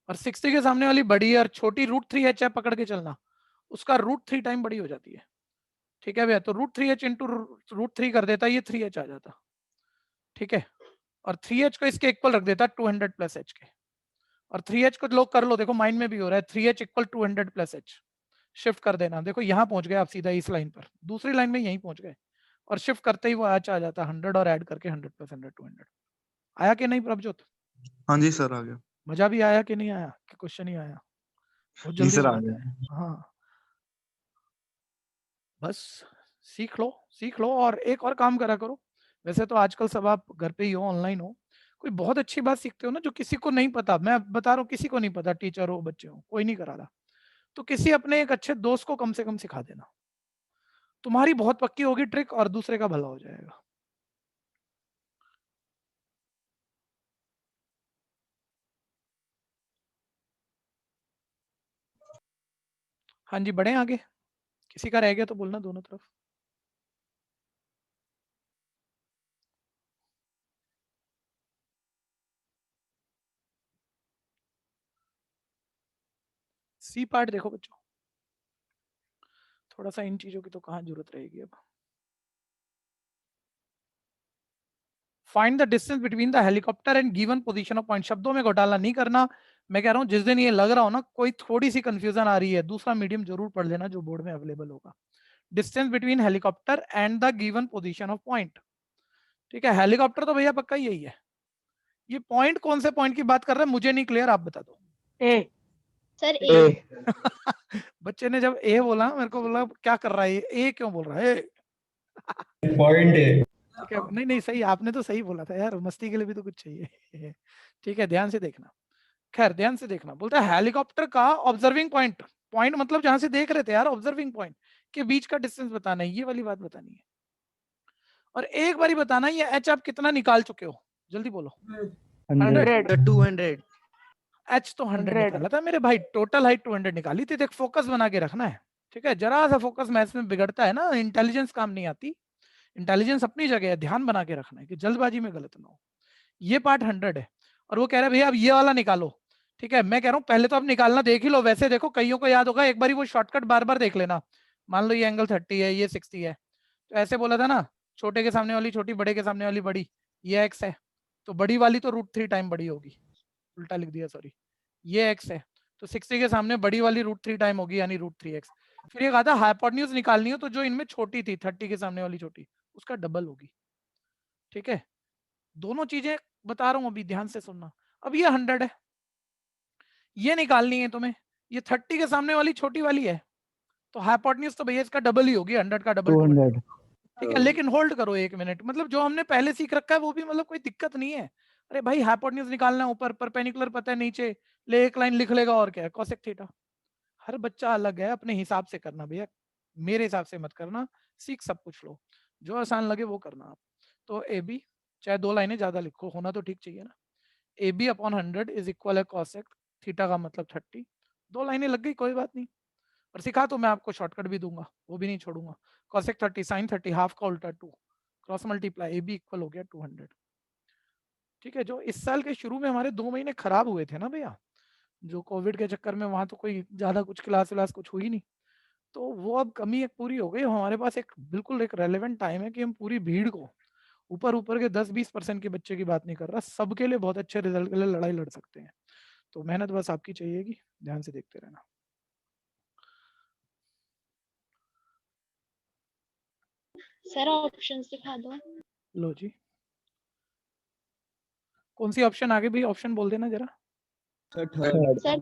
S1: और 60 के सामने वाली बड़ी है, और छोटी √3h है, पकड़ के चलना, उसका √3 टाइम बड़ी हो जाती है। ठीक है भैया, तो √3h इंटू √3 कर देता, ये 3h आ जाता। ठीक है, और 3h को इसके इक्वल रख देता 200 प्लस h के, और 3h को लोग कर लो, देखो माइंड में भी हो रहा है, 3h equal 200 plus h, shift कर देना। देखो यहाँ पहुंच गए आप सीधा इस लाइन पर, दूसरी लाइन में यहीं पहुंच गए, और शिफ्ट करते ही वो h आ जाता 100, और ऐड करके 100 प्लस 100 200। आया कि नहीं प्रभजोत?
S9: हाँ जी सर आ गया।
S1: मजा भी आया कि नहीं आया, कि क्वेश्चन ही आया? बहुत
S9: नहीं
S1: जल्दी
S9: सर
S1: हो
S9: आ
S1: जाता
S9: गया।
S1: है। हाँ बस सीख लो सीख लो, और एक और काम करा करो। वैसे तो आजकल सब आप घर पे ही हो, ऑनलाइन हो, कोई बहुत अच्छी बात सीखते हो ना जो किसी को नहीं पता, मैं बता रहा हूँ किसी को नहीं पता, टीचर हो बच्चे हो कोई नहीं करा रहा, तो किसी अपने एक अच्छे दोस्त को कम से कम सिखा देना, तुम्हारी बहुत पक्की होगी ट्रिक और दूसरे का भला हो जाएगा। हाँ जी, बढ़े आगे, किसी का रह गया तो बोलना दोनों तरफ। सी पार्ट देखो बच्चों, थोड़ा सा इन चीजों की तो कहाँ जरूरत रहेगी अब। Find the distance between the helicopter and given position of point. शब्दों में घोटाला नहीं करना, मैं कह रहा हूँ जिस दिन ये लग रहा हो ना कोई थोड़ी सी कंफ्यूजन आ रही है, दूसरा मीडियम जरूर पढ़ लेना जो बोर्ड में अवेलेबल होगा। Distance between helicopter and the given position of point. ठीक है, हेलीकॉप्टर तो भैया पक्का यही है, ये पॉइंट कौन से पॉइंट की बात कर रहे हैं मुझे नहीं क्लियर, आप बता दो।
S4: ए सर
S7: ए
S1: बच्चे ने जब ए बोला मेरे को बोला क्या कर रहा है ये, ए क्यों बोल रहा है?
S2: पॉइंट है।
S1: ठीक है, नहीं नहीं सही, आपने तो सही बोला था यार, मस्ती के लिए भी तो कुछ चाहिए। ठीक है, ध्यान से देखना, खैर ध्यान से देखना। बोलता है हेलीकॉप्टर का ऑब्जर्विंग पॉइंट, पॉइंट मतलब जहां से देख रहे थे यार, ऑब्जर्विंग पॉइंट के बीच का डिस्टेंस बताना है, ये वाली बात बतानी है। और एक बारी बताना ये एच आप कितना निकाल चुके हो, जल्दी बोलो।
S4: 100
S8: 200।
S1: एच तो 100
S4: 100
S1: निकाला था मेरे भाई, टोटल हाइट 200 निकाली थी। देख फोकस बना के रखना है, ठीक है, जरा सा फोकस मैथ्स में बिगड़ता है ना, इंटेलिजेंस काम नहीं आती, इंटेलिजेंस अपनी जगह है, ध्यान बना के रखना है कि जल्दबाजी में गलत ना हो। ये पार्ट 100 है, और वो कह रहा है भैया अब ये वाला निकालो। ठीक है, मैं कह रहा हूँ पहले तो अब निकालना देख ही लो, वैसे देखो कईयों को याद होगा, एक बार वो शॉर्टकट बार बार देख लेना, मान लो ये एंगल 30 है, ये 60 है, तो ऐसे बोला था ना, छोटे के सामने वाली छोटी, बड़े के सामने वाली बड़ी, ये x है, तो बड़ी वाली तो √3 टाइम बड़ी होगी, उल्टा लिख दिया सॉरी, ये x है, तो 60 के सामने बड़ी वाली √3 टाइम होगी, यानी √3x। फिर ये कहा था हाइपोटेन्यूज निकालनी हो तो जो इनमें छोटी थी 30 के सामने वाली छोटी, उसका डबल होगी। ठीक है, दोनों चीजें बता रहा हूं अभी, ध्यान से सुनना। अब ये 100 है, ये निकालनी है तुम्हें, ये 30 के सामने वाली छोटी वाली है, तो हाइपोटेन्यूज तो भैया इसका डबल ही होगी, 100 का डबल 200। ठीक है, लेकिन होल्ड करो 1 मिनट, मतलब जो हमने पहले सीख रखा है वो भी मतलब कोई दिक्कत नहीं है। अरे भाई हाइपोटेन्यूज निकालना है ऊपर, परपेंडिकुलर पता है नीचे, ले एक लाइन लिख लेगा और क्या है, कोसेक थीटा। हर बच्चा अलग है, अपने हिसाब से करना भैया, मेरे हिसाब से मत करना, सीख सब कुछ लो, जो आसान लगे वो करना आप। तो ए बी, चाहे 2 लाइनें ज्यादा लिखो, होना तो ठीक चाहिए ना, A B upon 100 is equal है कोसेक थीटा का मतलब 30। 2 लाइनें लग गई, कोई बात नहीं, और सिखा तो मैं आपको शॉर्टकट भी दूंगा, वो भी नहीं छोड़ूंगा। कोसेक 30 साइन 30 हाफ का उल्टा 2, cross multiply, A B equal हो गया 200। ठीक है, जो इस साल के शुरू में हमारे 2 महीने खराब हुए थे ना भैया, जो कोविड के चक्कर में, वहां तो कोई ज्यादा कुछ क्लास व्लास कुछ हुई नहीं, तो वो अब कमी एक पूरी हो गई। हमारे पास एक बिल्कुल एक रेलेवेंट टाइम है कि हम पूरी भीड़ को, ऊपर ऊपर के 10-20% के बच्चे की बात नहीं कर रहा, सबके लिए बहुत अच्छे रिजल्ट के लिए लड़ाई लड़ सकते हैं। तो मेहनत बस आपकी चाहिएगी, ध्यान से देखते रहना।
S4: सर ऑप्शंस दिखा दो।
S1: लो जी, कौन सी ऑप्शन आगे भी, ऑप्शन बोल देना जरा।
S4: Sir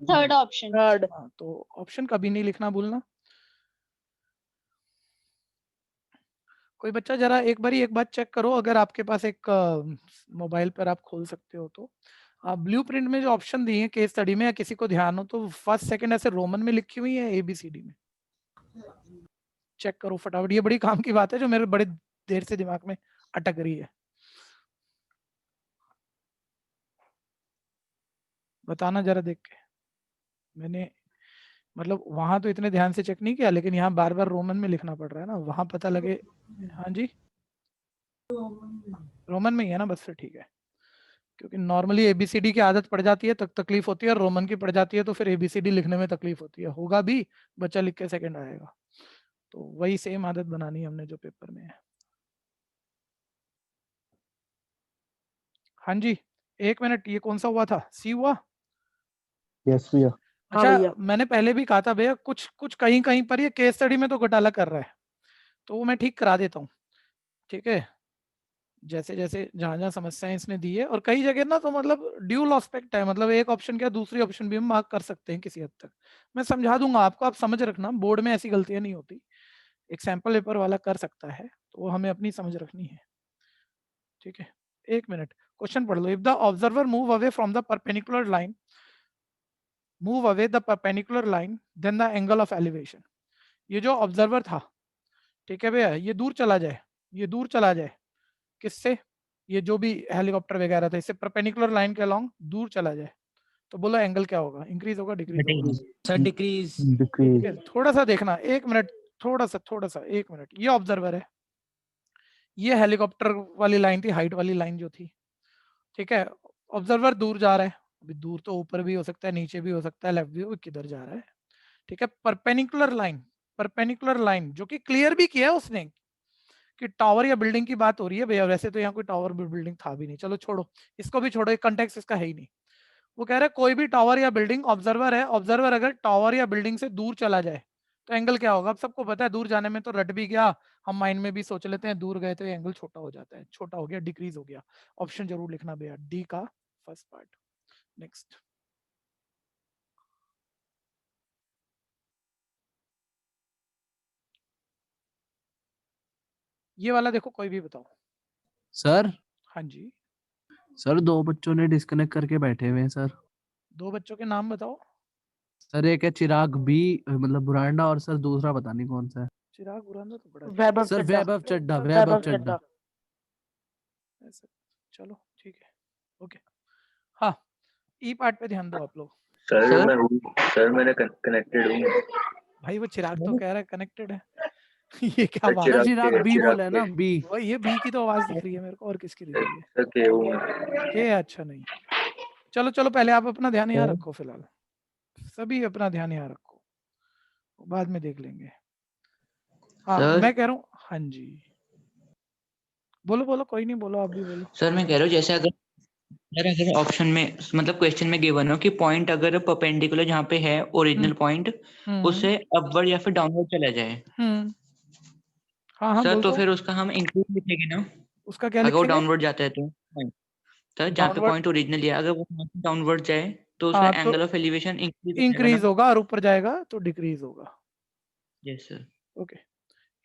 S4: third option.
S1: हाँ, तो ऑप्शन कभी नहीं लिखना भूलना। कोई बच्चा जरा एक बात चेक करो, अगर आपके पास एक मोबाइल पर आप खोल सकते हो तो ब्लूप्रिंट में जो ऑप्शन दिए हैं केस स्टडी में, या किसी को ध्यान हो तो फर्स्ट सेकंड ऐसे रोमन में लिखी हुई है, ABCD में चेक करो फटाफट, ये बड़ी काम की बात है जो मेरे बड़े देर से दिमाग में अटक रही है। बताना जरा देख के, मैंने मतलब वहां तो इतने ध्यान से चेक नहीं किया, लेकिन यहाँ बार बार रोमन में लिखना पड़ रहा है ना, वहां पता लगे। हाँ जी, रोमन में ही है ना, बस फिर ठीक है, क्योंकि नॉर्मली ABCD की आदत पड़ जाती है तब तकलीफ होती है, और रोमन की पड़ जाती है तो फिर ABCD लिखने में तकलीफ होती है, होगा भी, बच्चा लिख के सेकंड आएगा, तो वही सेम आदत बनानी है हमने जो पेपर में है। हाँ जी, 1 मिनट, ये कौन सा हुआ था, सी हुआ?
S7: यस भैया।
S1: अच्छा, मैंने पहले भी कहा था भैया, कुछ कुछ कहीं कहीं पर ये केस स्टडी में तो घोटाला कर रहा है, तो वो मैं ठीक करा देता हूँ। ठीक है, जैसे जैसे जहां जहां समस्याएं इसने दी है, और कई जगह ना तो मतलब ड्यूल एस्पेक्ट है, मतलब एक ऑप्शन क्या दूसरी ऑप्शन भी हम मार्क कर सकते हैं किसी हद तक, मैं समझा दूंगा आपको, आप समझ रखना, बोर्ड में ऐसी गलतियां नहीं होती, एक सैंपल पेपर वाला कर सकता है, तो वो हमें अपनी समझ रखनी है। ठीक है, 1 मिनट, क्वेश्चन पढ़ लो। If the observer move away from the perpendicular line, move away the perpendicular line, then the angle of elevation. ये जो ऑब्जर्वर था, ठीक है भैया, ये दूर चला जाए, ये दूर चला जाए, किससे, ये जो भी हेलीकॉप्टर वगैरह था, इससे परपेंडिकुलर लाइन के अलोंग दूर चला जाए, तो बोलो एंगल क्या होगा, इंक्रीज होगा डिक्रीज होगा?
S8: Sir decrease.
S1: ठीक है, थोड़ा सा देखना, 1 मिनट, थोड़ा सा 1 मिनट, ये ऑब्जर्वर है, ये हेलीकॉप्टर वाली लाइन थी, हाइट वाली लाइन जो थी। ठीक है, ऑब्जर्वर दूर जा रहा है, अभी दूर तो ऊपर भी हो सकता है, नीचे भी हो सकता है, लेफ्ट भी, किधर जा रहा है? ठीक है, परपेंडिकुलर लाइन, परपेंडिकुलर लाइन जो कि क्लियर भी किया है उसने कि टावर या बिल्डिंग की बात हो रही है भैया, वैसे तो यहाँ कोई टावर बिल्डिंग था भी नहीं, चलो छोड़ो, इसको भी छोड़ो, एक कंटेक्स्ट इसका है ही नहीं। वो कह रहा है कोई भी टावर या बिल्डिंग, ऑब्जर्वर है, ऑब्जर्वर अगर टावर या बिल्डिंग से दूर चला जाए तो एंगल क्या होगा? अब सबको पता है, दूर जाने में तो रट भी गया, हम माइंड में भी सोच लेते हैं, दूर गए तो एंगल छोटा हो जाता है, छोटा हो गया, डिक्रीज हो गया। ऑप्शन जरूर लिखना भैया, डी का फर्स्ट पार्ट। नेक्स्ट, ये वाला देखो, कोई भी बताओ।
S10: सर
S1: हाँ जी,
S10: सर 2 बच्चों ने डिस्कनेक्ट करके बैठे हुए हैं सर।
S1: 2 बच्चों के नाम बताओ।
S10: सर एक है चिराग बी, मतलब बुरांडा, और सर दूसरा पता नहीं कौन सा है।
S1: चिराग बुरांदा तो बड़ा
S10: सर वैभव चड्ढा, वैभव चड्ढा।
S1: ऐसा, चलो ठीक है, ओके। हाँ, ई पार्ट पे ध्यान दो आप लोग।
S2: सर मैंने कनेक्टेड हूँ।
S1: भाई वो चिराग तो कह रहा है कनेक्टेड है। ये क्या बात
S10: सर
S1: है?
S10: चिराग बी बोला है ना, बी।
S1: वो ये बी की तो आवाज दिख रही है मेरे को, और किसकी दिख रही है? के अच्छा नहीं, चलो चलो, पहले आप अपना ध्यान यहाँ रखो, फिलहाल सभी अपना ध्यान यहाँ रखो, बाद में देख लेंगे। हाँ
S5: सर?
S1: मैं कह रहा हूँ, हाँ जी बोलो बोलो, कोई नहीं, बोलो आप भी बोलो।
S6: सर मैं कह रहा हूँ जैसे अगर ऑप्शन में मतलब क्वेश्चन में गिवन हो कि पॉइंट अगर परपेंडिकुलर जहाँ पे है ओरिजिनल पॉइंट उससे अपवर्ड या फिर डाउनवर्ड चला जाए
S1: हाँ हाँ
S6: सर,
S1: बोल
S6: तो
S1: दो।
S6: फिर उसका हम इंक्रीज लिखेंगे ना,
S1: उसका क्या
S6: अगर वो
S1: लिखेंगे?
S6: डाउनवर्ड जाता है तो सर जहाँ पे
S1: डाउनवर्ड,
S6: पॉइंट ओरिजिनल है अगर वो डाउनवर्ड जाए तो उसका
S1: हाँ तो
S6: एंगल ऑफ एलिवेशन इंक्रीज हो जाएगा
S1: इंक्रीज
S6: ना।
S1: होगा, और ऊपर जाएगा तो डिक्रीज होगा।
S6: Yes sir.
S1: Okay.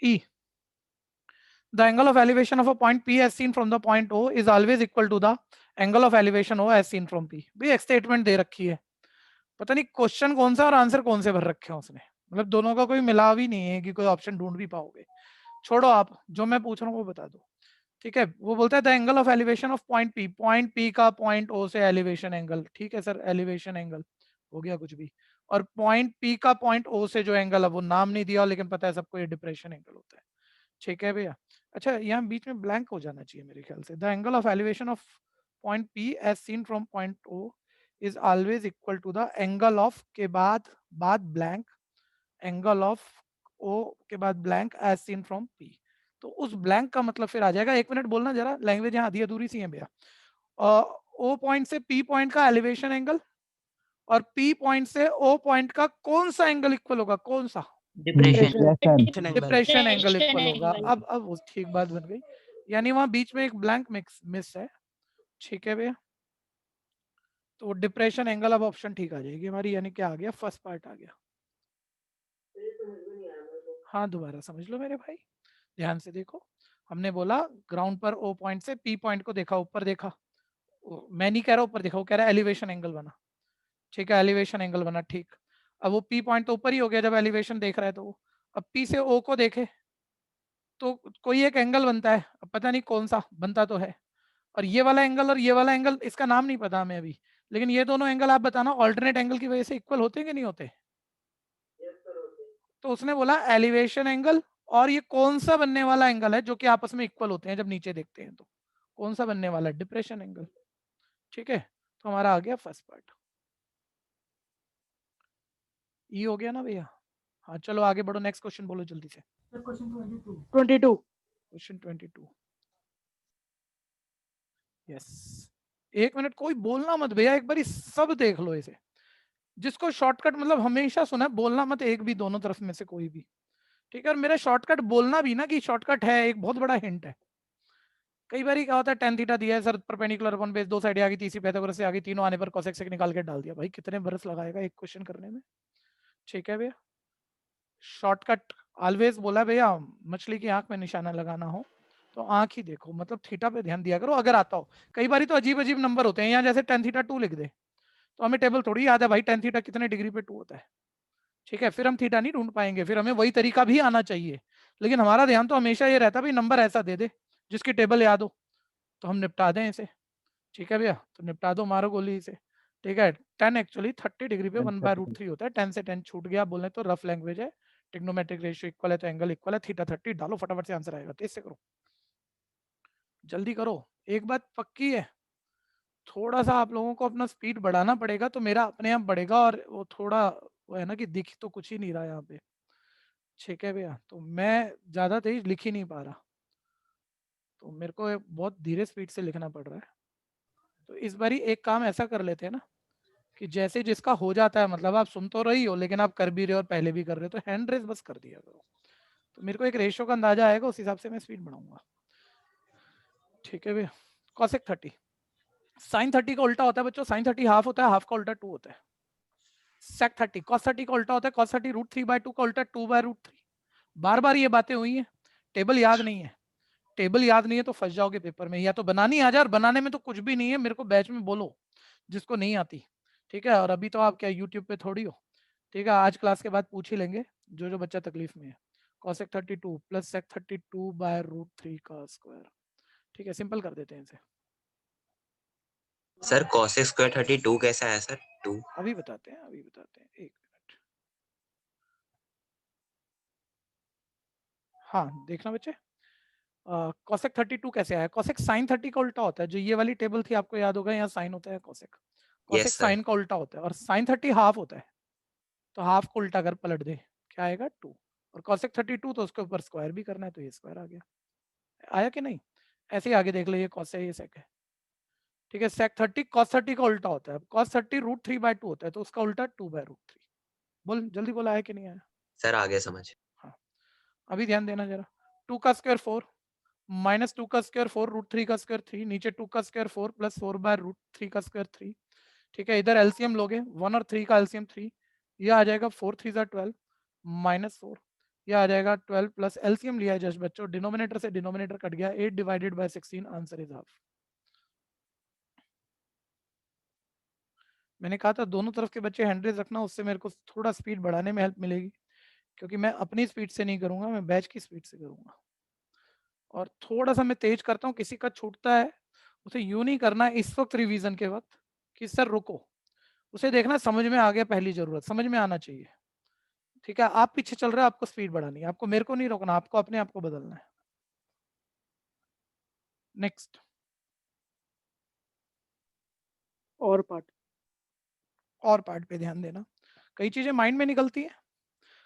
S1: E, the angle of elevation of a point P as seen from the point O is always equal to the angle of elevation O as seen from P। भी एक statement दे रखी है, पता नहीं question कौन सा और answer कौन से भर रखे हैं उसने, मतलब दोनों का कोई मिलाव ही नहीं है कि कोई ऑप्शन ढूंढ भी पाओगे। छोड़ो, आप जो मैं पूछ रहा हूँ वो बता दो। ठीक है, वो बोलता है the angle of elevation of point P का पॉइंट ओ से एलिवेशन एंगल। ठीक है सर, एलिवेशन एंगल हो गया कुछ भी, और पॉइंट पी का पॉइंट ओ से जो एंगल है वो नाम नहीं दिया, लेकिन पता है सबको ये डिप्रेशन एंगल होता है। ठीक है भैया। अच्छा, यहाँ बीच में ब्लैंक हो जाना चाहिए मेरे ख्याल से। The angle of elevation of point P as seen from point O is always equal to the angle of के बाद ब्लैंक, एंगल ऑफ ओ के बाद blank as seen from P. तो उस ब्लैंक का मतलब फिर आ जाएगा, एक मिनट बोलना जरा, लैंग्वेज यहाँ आधी अधूरी सी है भैया। ओ पॉइंट से पी पॉइंट का एलिवेशन एंगल और पी पॉइंट से ओ पॉइंट का कौन सा एंगल इक्वल होगा, कौन सा?
S6: डिप्रेशन
S1: डिप्रेशन एंगल इक्वल होगा।
S4: एंगल।
S1: अब वो ठीक बात बन गई, यानी वहां बीच में एक ब्लैंक मिस है। ठीक है भैया, तो डिप्रेशन एंगल अब ऑप्शन ठीक आ जाएगी हमारी, यानी क्या आ गया, फर्स्ट पार्ट आ गया। हाँ दोबारा समझ लो मेरे भाई, ध्यान से देखो। हमने बोला ग्राउंड पर ओ पॉइंट से पी पॉइंट को देखा, ऊपर देखा, मैं नहीं कह रहा ऊपर देखा, वो कह रहा है एलिवेशन एंगल बना। ठीक है, एलिवेशन एंगल बना, ठीक। अब वो पी पॉइंट तो ऊपर ही हो गया जब एलिवेशन देख रहा है, तो अब पी से ओ को देखे तो कोई एक एंगल बनता है, अब पता नहीं कौन सा बनता तो है, और ये वाला एंगल और ये वाला एंगल, इसका नाम नहीं पता हमें अभी, लेकिन ये दोनों एंगल आप बताना ऑल्टरनेट एंगल की वजह से इक्वल होते हैं कि नहीं होते? तो उसने बोला एलिवेशन एंगल, और ये कौन सा बनने वाला एंगल है जो कि आपस में इक्वल होते हैं जब नीचे देखते हैं, तो कौन सा बनने वाला है? Depression angle. ठीक है, तो हमारा आ गया फर्स्ट पार्ट। ये हो गया ना भैया? हाँ चलो आगे बढ़ो, नेक्स्ट क्वेश्चन बोलो जल्दी से। क्वेश्चन 22। यस, एक मिनट, कोई बोलना मत भैया, एक बार सब देख लो इसे। जिसको शॉर्टकट मतलब हमेशा सुना है, बोलना मत एक भी, दोनों तरफ में से कोई भी। ठीक है, और मेरा शॉर्टकट बोलना भी ना कि शॉर्टकट है, एक बहुत बड़ा हिंट है। कई बार क्या होता है, tan थीटा दिया है सर, परपेंडिकुलर अपॉन बेस, दो साइड आ गई, तीसरी पाइथागोरस से आ गई, तीनों आने पर cosec sec निकाल के डाल दिया। भाई कितने बरस लगाएगा एक क्वेश्चन करने में? ठीक है भैया, शॉर्टकट ऑलवेज बोला भैया, मछली की आंख में निशाना लगाना हो तो आंख ही देखो, मतलब थीटा पे ध्यान दिया करो अगर आता हो। कई बार तो अजीब अजीब नंबर होते हैं, यहाँ जैसे tan थीटा 2 लिख दे तो हमें टेबल थोड़ी याद है भाई tan थीटा कितने डिग्री पे 2 होता है। ठीक है, फिर हम थीटा नहीं ढूंढ पाएंगे, फिर हमें वही तरीका भी आना चाहिए, लेकिन हमारा ध्यान तो हमेशा ये रहता भाई नंबर ऐसा दे दे जिसकी टेबल याद हो तो हम निपटा दें इसे। ठीक है भैया, तो निपटा दो, मारो गोली इसे। ठीक है, 10 एक्चुअली 30 डिग्री पे 1/√3 होता है, 10 से 10 छूट गया बोलने तो रफ लैंग्वेज है। ट्रिग्नोमेट्रिक रेशियो इक्वल है तो एंगल इक्वल है, थीटा 30 डालो, फटाफट से आंसर आएगा, तेज से करो, जल्दी करो। एक बात पक्की है, थोड़ा सा आप लोगों को अपना स्पीड बढ़ाना पड़ेगा तो मेरा अपने आप बढ़ेगा, और वो थोड़ा वो है ना कि दिख तो कुछ ही नहीं रहा यहाँ पे। ठीक है भैया, तो मैं ज्यादा तेज लिख ही नहीं पा रहा, तो मेरे को बहुत धीरे स्पीड से लिखना पड़ रहा है। तो इस बारी एक काम ऐसा कर लेते हैं ना कि जैसे जिसका हो जाता है, मतलब आप सुन तो रही हो लेकिन आप कर भी रहे हो और पहले भी कर रहे हो, तो हैंड रेस बस कर दिया करो, तो मेरे को एक रेशियो का अंदाजा आएगा, उस हिसाब से मैं स्पीड बढ़ाऊंगा। ठीक है भैया, cosec 30 sin 30 का उल्टा होता है बच्चों, sin 30 हाफ होता है, हाफ का उल्टा 2 होता है। sec 30 cos 30 का उल्टा होता है, cos 30 √3/2 का उल्टा 2/√3। बार बार ये बातें हुई हैं, टेबल याद नहीं है, टेबल याद नहीं है तो फंस जाओगे पेपर में, या तो बनानी आ जाए, और बनाने में तो कुछ भी नहीं है, मेरे को बैच में बोलो जिसको नहीं आती। ठीक है, और अभी तो आप क्या यूट्यूब पे थोड़ी हो। ठीक है, आज क्लास के बाद पूछ ही लेंगे जो जो बच्चा तकलीफ में है। cosec 32 प्लस sec 32/√3 का स्क्वायर। ठीक है, सिंपल कर देते हैं इसे।
S3: सर cosec square 32 कैसा है सर? 2
S1: अभी बताते हैं, अभी बताते हैं, एक मिनट। हाँ देखना बच्चे, cosec 32 कैसे आया? cosec sin 30 का उल्टा होता है, जो ये वाली टेबल थी आपको याद होगा, यहाँ साइन होता है, cosec
S3: यस सर।
S1: साइन का उल्टा होता है, और sin 30 हाफ होता है, तो हाफ को उल्टा कर पलट दे, क्या आएगा 2। और cosec 32 तो उसके ऊपर स्क्वायर भी करना है, तो ये स्क्वायर आ गया। आया कि नहीं? ऐसे ही आगे देख लो, ये cos है, ये sec है, ठीक है। sec 30 cos 30 का उल्टा होता है, cos 30 √3/2 होता है, तो उसका उल्टा 2/√3। बोल जल्दी बोल, आया कि नहीं आया?
S3: सर आ गया समझ।
S1: हाँ, अभी ध्यान देना जरा। 2 का स्क्वायर 4 माइनस 2 का स्क्वायर 4 √3 का स्क्वायर 3, नीचे 2 का स्क्वायर 4 प्लस 4/√3 का स्क्वायर 3, ठीक है। इधर एलसीएम लोगे, 1 और 3 का एलसीएम 3, ये आ जाएगा 4 3 12 माइनस 4, ये आ जाएगा 12 प्लस एलसीएम लिया है जस्ट बच्चों, डिनोमिनेटर से डिनोमिनेटर कट गया, 8 divided by 16, answer is half. मैंने कहा था दोनों तरफ के बच्चे हैंड रेज रखना, उससे मेरे को थोड़ा स्पीड बढ़ाने में हेल्प मिलेगी, क्योंकि मैं अपनी स्पीड से नहीं करूंगा, मैं बैच की स्पीड से करूंगा। और थोड़ा सा मैं तेज करता हूँ, किसी का छूटता है उसे यूं नहीं करना इस वक्त रिवीजन के वक्त कि सर रुको, उसे देखना समझ में आ गया, पहली जरूरत समझ में आना चाहिए, ठीक है। आप पीछे चल रहे हो, आपको स्पीड बढ़ानी है, आपको मेरे को नहीं रोकना, आपको अपने आप को बदलना है। नेक्स्ट और पार्ट पे ध्यान देना, कई चीजें माइंड में निकलती है।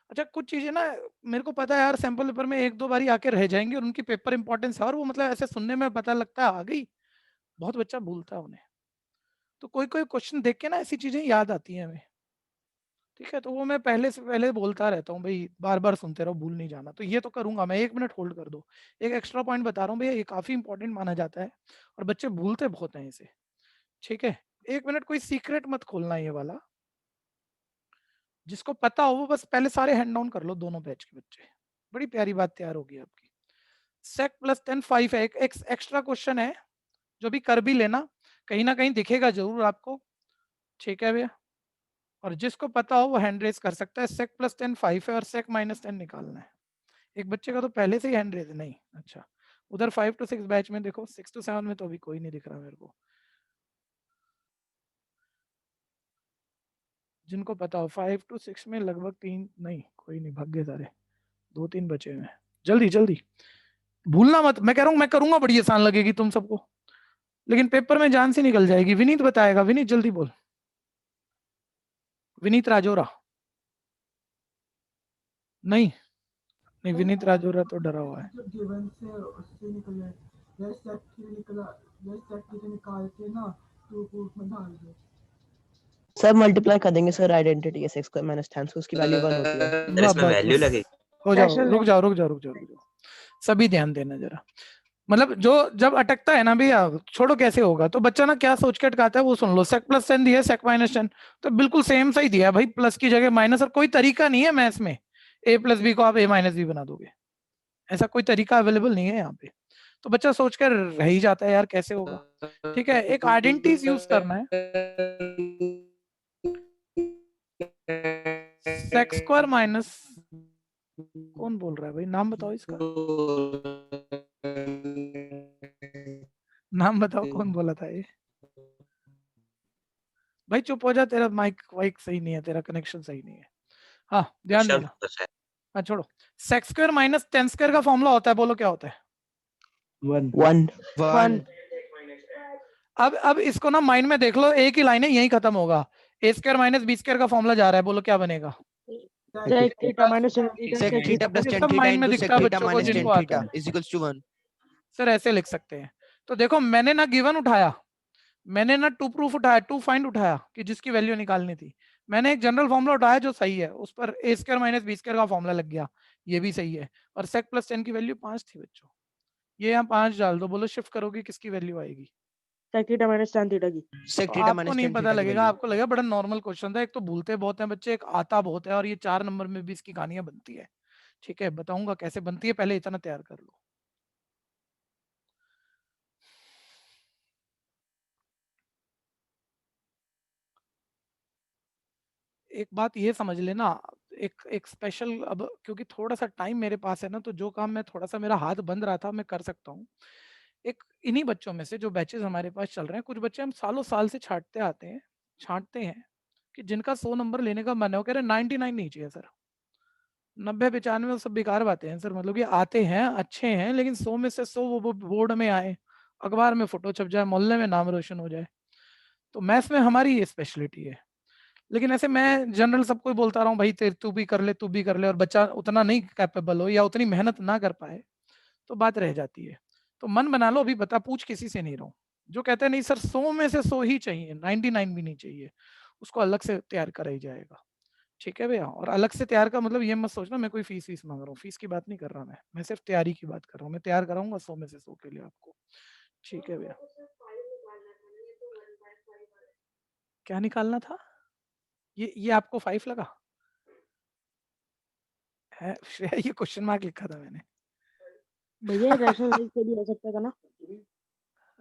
S1: अच्छा, कुछ चीजें ना मेरे को पता है यार, सैंपल पेपर में 1-2 बारी आके रह जाएंगी और उनकी पेपर इंपॉर्टेंस है, और वो मतलब ऐसे सुनने में पता लगता है आ गई, बहुत बच्चा भूलता है उन्हें, तो कोई कोई क्वेश्चन देख के ना ऐसी चीजें याद आती हैं हमें, ठीक है। तो वो मैं पहले से पहले बोलता रहता हूँ भाई, बार बार सुनते रहो, भूल नहीं जाना। तो ये तो करूंगा मैं, 1 मिनट होल्ड कर दो, एक एक्स्ट्रा पॉइंट बता रहा हूँ भैया, ये काफी इंपॉर्टेंट माना जाता है और बच्चे भूलते बहुत हैं इसे, ठीक है। 1 मिनट, कोई सीक्रेट मत खोलना ये वाला, जिसको पता हो वो बस पहले सारे हैंड डाउन कर लो, दोनों बैच के बच्चे, बड़ी प्यारी बात तैयार होगी आपकी। sec प्लस 10 5 है, एक एक्स्ट्रा क्वेश्चन है जो भी कर भी लेना, कहीं ना कहीं दिखेगा जरूर आपको, ठीक है भैया। और जिसको पता हो वो हैंड रेज कर सकता है। sec प्लस 10 5 है और sec माइनस 10 निकालना है। एक बच्चे का तो पहले से ही हैंड रेज नहीं, अच्छा उधर 5 to 6 बैच में देखो, 6 to 7 में तो अभी कोई नहीं दिख रहा मेरे को, जिनको पता हो 5 to 6 में लगभग 3 नहीं, कोई नहीं, भाग गए सारे, 2-3 बचे हैं। जल्दी जल्दी भूलना मत, मैं कह रहा हूँ मैं करूंगा, बड़ी आसान लगेगी तुम सबको, लेकिन पेपर में जान से निकल जाएगी। विनीत बताएगा, विनीत जल्दी बोल, विनीत राजोरा, नहीं नहीं, विनीत राजोरा तो डरा हुआ है।
S7: सर मल्टीप्लाई कर देंगे सर, आइडेंटिटी है x² - tan उसकी वैल्यू 1 होती है।
S3: सर इसमें वैल्यू लगेगी।
S1: हो जाओ, रुक जाओ, सभी ध्यान देना जरा। मतलब जो जब अटकता है ना भैया, छोड़ो कैसे होगा, तो बच्चा ना क्या सोच के अटकाता है वो सुन लो। sec प्लस 10 दिया, sec माइनस 10, तो बिल्कुल सेम सही दिया भाई, प्लस की जगह माइनस, और कोई तरीका नहीं है मैथ्स में a प्लस बी को आप a माइनस बी बना दोगे, ऐसा कोई तरीका अवेलेबल नहीं है यहाँ पे। तो बच्चा सोच कर रह ही जाता है यार कैसे होगा, ठीक है। एक आइडेंटिटीज यूज करना है, sec स्क्वायर माइनस, कौन बोल रहा है भाई, नाम बताओ इसका, नाम बताओ कौन बोला था ये भाई, चुप हो जा, तेरा माइक वाइक सही नहीं है, तेरा कनेक्शन सही नहीं है। हाँ ध्यान देना, हाँ छोड़ो। sec square minus tan square का फॉर्मूला होता है, बोलो क्या होता है?
S7: 1
S1: अब इसको ना माइंड में देख लो, एक ही लाइन है, यही खत्म होगा। a square minus b square का फॉर्मूला जा रहा है, बोलो क्या बनेगा?
S8: sec theta plus tan
S1: सब
S8: theta
S1: माइंड में
S8: into sec
S1: दिखता है
S8: theta
S1: बच्चों को
S8: minus
S1: जिनको
S8: tan
S1: आता
S8: theta
S1: है।
S8: is equals to 1.
S1: सर ऐसे लिख सकते हैं, तो देखो मैंने ना गिवन उठाया, मैंने ना टू प्रूफ उठाया, टू फाइंड उठाया कि जिसकी वैल्यू निकालनी थी, मैंने एक जनरल फॉर्मूला उठाया जो सही है, उस पर a square minus B square का फॉर्मूला लग गया, ये भी सही है। और sec प्लस 10 की वैल्यू 5 थी बच्चों, ये यहाँ 5 डाल दो, बोलो शिफ्ट करोगे किसकी वैल्यू आएगी?
S8: sec theta minus tan theta की, sec
S1: तो
S8: theta
S1: आपको
S8: minus
S1: नहीं
S8: tan
S1: पता
S8: theta की
S1: लगेगा,
S8: value.
S1: आपको लगेगा बड़ा नॉर्मल क्वेश्चन था, एक तो भूलते बहुत हैं बच्चे, एक आता बहुत है, और ये 4 नंबर में भी इसकी कहानियां बनती है, ठीक है। बताऊंगा कैसे बनती है, पहले इतना तैयार कर लो। एक बात ये समझ लेना, एक स्पेशल, अब क्योंकि थोड़ा सा टाइम मेरे पास है ना, तो जो काम मैं थोड़ा सा मेरा हाथ बंद रहा था मैं कर सकता हूँ। एक इन्हीं बच्चों में से जो बैचेस हमारे पास चल रहे हैं, कुछ बच्चे हम सालों साल से छांटते हैं कि जिनका 100 नंबर लेने का मन है, वो कह रहे 99 नहीं चाहिए सर, 90-95 सब बेकार बातें हैं सर, मतलब ये आते हैं अच्छे हैं, लेकिन 100 में से 100 वो बोर्ड में आए, अखबार में फोटो छप जाए, मोहल्ले में नाम रोशन हो जाए। तो मैथ्स में हमारी ये स्पेशलिटी है, लेकिन ऐसे मैं जनरल सबको ही बोलता रहा हूँ भाई तू भी कर ले, तू भी कर ले, और बच्चा उतना नहीं कैपेबल हो या उतनी मेहनत ना कर पाए तो बात रह जाती है। तो मन बना लो, अभी बता, पूछ किसी से नहीं रहा हूँ। जो कहते हैं नहीं सर 100 में से 100 ही चाहिए, 99 भी नहीं चाहिए, उसको अलग से तैयार करा ही जाएगा। ठीक है भैया। और अलग से तैयार का मतलब ये मत सोचना मैं कोई फीस मांग रहा हूँ, फीस की बात नहीं कर रहा मैं सिर्फ तैयारी की बात कर रहा हूँ। मैं तैयार कराऊंगा 100 में से 100 के लिए आपको। ठीक है भैया। क्या निकालना था? ये आपको 5 लगा है? ये क्वेश्चन मार्क लिखा था मैंने।
S8: भैया रैशनलाइज से भी हो सकता था ना?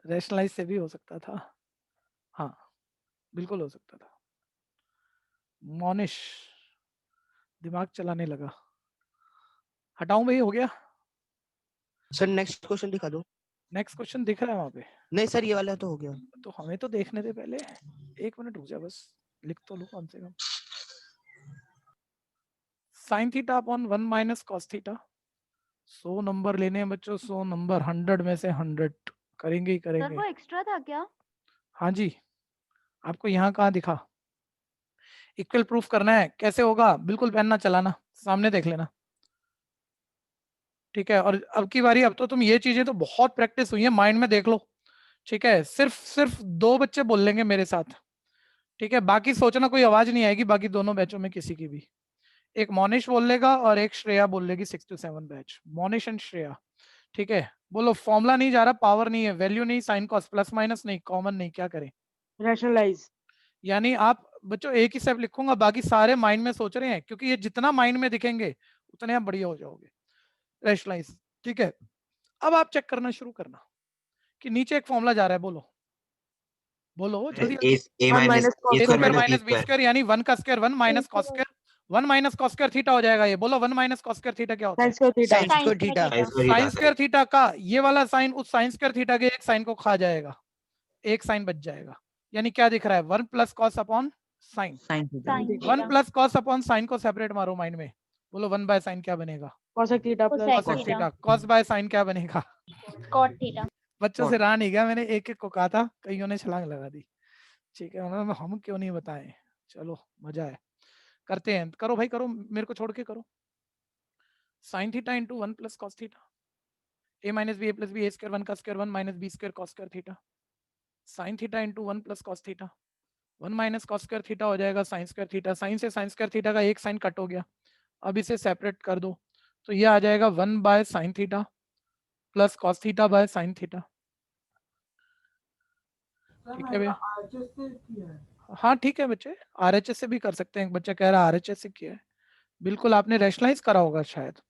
S1: रैशनलाइज से भी हो सकता था, हाँ बिल्कुल हो सकता था। मोनिश दिमाग चलाने लगा। हटाऊं भाई? हो गया।
S7: सर नेक्स्ट क्वेश्चन दिखा दो।
S1: नेक्स्ट क्वेश्चन दिख रहा है वहां पे?
S7: नहीं सर, ये वाला तो हो गया।
S1: तो हमें तो देखने दे पहले, 1 मिनट रुक जा बस, लिख तो लूं कम से कम। Sine theta upon 1 minus cos theta. 100 number लेने हैं बच्चों, 100 नंबर, 100 में से 100 करेंगे ही
S4: सर
S1: करेंगे।
S4: वो एक्स्ट्रा था क्या?
S1: हाँ जी, आपको यहाँ कहाँ दिखा? इक्वल प्रूफ करना है, कैसे होगा? बिल्कुल पेन ना चलाना, सामने देख लेना। ठीक है। और अब की बारी, अब तो तुम ये चीजें तो बहुत प्रैक्टिस हुई है, माइंड में देख लो। ठीक है। सिर्फ 2 बच्चे बोल लेंगे मेरे साथ। ठीक है। बाकी सोचना कोई आवाज नहीं आएगी बाकी दोनों बैचों में किसी की भी। एक मोनिश बोल लेगा और एक श्रेया बोल लेगी 6 to 7 batch, Monish and Shreya. ठीक है। बोलो, फॉर्मूला नहीं जा रहा, पावर नहीं है, वैल्यू नहीं, साइन कॉस, प्लस माइनस नहीं, कॉमन नहीं, क्या करें?
S8: रैशनलाइज।
S1: यानी आप बच्चों एक ही स्टेप लिखूंगा, बाकी सारे माइंड में सोच रहे हैं, क्योंकि ये जितना माइंड में दिखेंगे उतने आप बढ़िया हो जाओगे। रैशनलाइज। ठीक है। अब आप चेक करना शुरू करना कि नीचे एक फॉर्मूला जा रहा है, बोलो बोलो जल्दी
S3: ए
S1: जल्दी।
S3: A
S8: 1
S3: minus
S8: minus
S3: a
S8: cos
S1: a
S3: square
S1: square
S3: minus b
S1: minus B
S3: square
S1: square, यानी 1 का square 1 minus cos square, 1 minus cos square theta हो जाएगा ये। बोलो 1 माइनस कॉस स्क्वायर थीटा क्या होता है?
S8: Sign square theta.
S7: Sign square theta.
S3: Sine square
S1: sine
S3: theta
S1: square theta का ये वाला साइन उस साइन स्क्वायर थीटा के एक साइन को खा जाएगा, एक साइन बच जाएगा। यानी क्या दिख रहा है? 1 plus cos upon sine.
S6: Sine theta.
S4: Sine
S1: 1
S4: theta.
S1: Plus cos upon sine को सेपरेट मारो माइंड में। बोलो 1 बाय साइन क्या बनेगा?
S8: Cosec theta plus
S4: cosec
S1: cos
S4: theta.
S1: Theta. Cos by sine क्या बनेगा?
S4: Cot theta.
S1: बच्चों से रहा नहीं गया, मैंने एक एक को कहा था, कईयों ने छलांग लगा दी। ठीक है। उन्होंने हम क्यों नहीं बताएं। चलो मजा है, करते हैं। करो भाई करो, मेरे को छोड़ के करो। Sine theta into 1 plus cos theta, a minus b a plus b a square 1 का square 1 minus B square cos square theta. Sine theta into 1 plus cos theta, 1 minus cos square theta हो जाएगा sine square theta. Sine से sine square theta का एक sign cut हो गया, अब इसे सेपरेट कर दो तो ये आ जाएगा 1 by sine theta plus cos theta by sine theta. ठीक है भैया? हाँ ठीक है बच्चे, आरएचएस से भी कर सकते हैं। एक बच्चा कह रहा है आरएचएस से किया है। बिल्कुल आपने रैशनलाइज करा होगा शायद,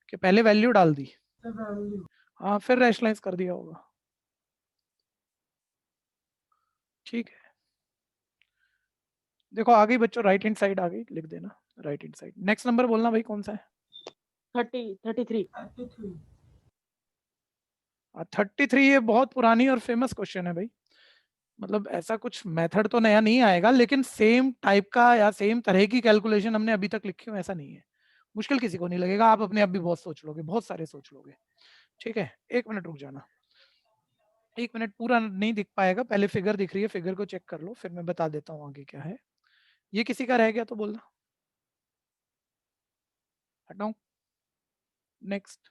S1: कि पहले वैल्यू डाल दी, हाँ फिर रैशनलाइज कर दिया होगा। ठीक है। देखो आ गई बच्चों, राइट हैंड साइड आ गई, लिख देना right hand side. Next number बोलना भाई कौन सा है?
S8: 33।
S1: 33। ये बहुत पुरानी और फेमस क्वेश्चन है भाई। मतलब ऐसा कुछ मेथड तो नया नहीं आएगा, लेकिन सेम टाइप का या सेम तरह की कैलकुलेशन हमने अभी तक लिखी हो ऐसा नहीं है। मुश्किल किसी को नहीं लगेगा, आप अपने आप भी बहुत सोच लोगे, बहुत सारे सोच लोगे। ठीक है। 1 मिनट रुक जाना, 1 मिनट पूरा नहीं दिख पाएगा, पहले फिगर दिख रही है, फिगर को चेक कर लो, फिर मैं बता देता हूँ आगे क्या है। ये किसी का रह गया तो बोलना, हटाऊं? नेक्स्ट।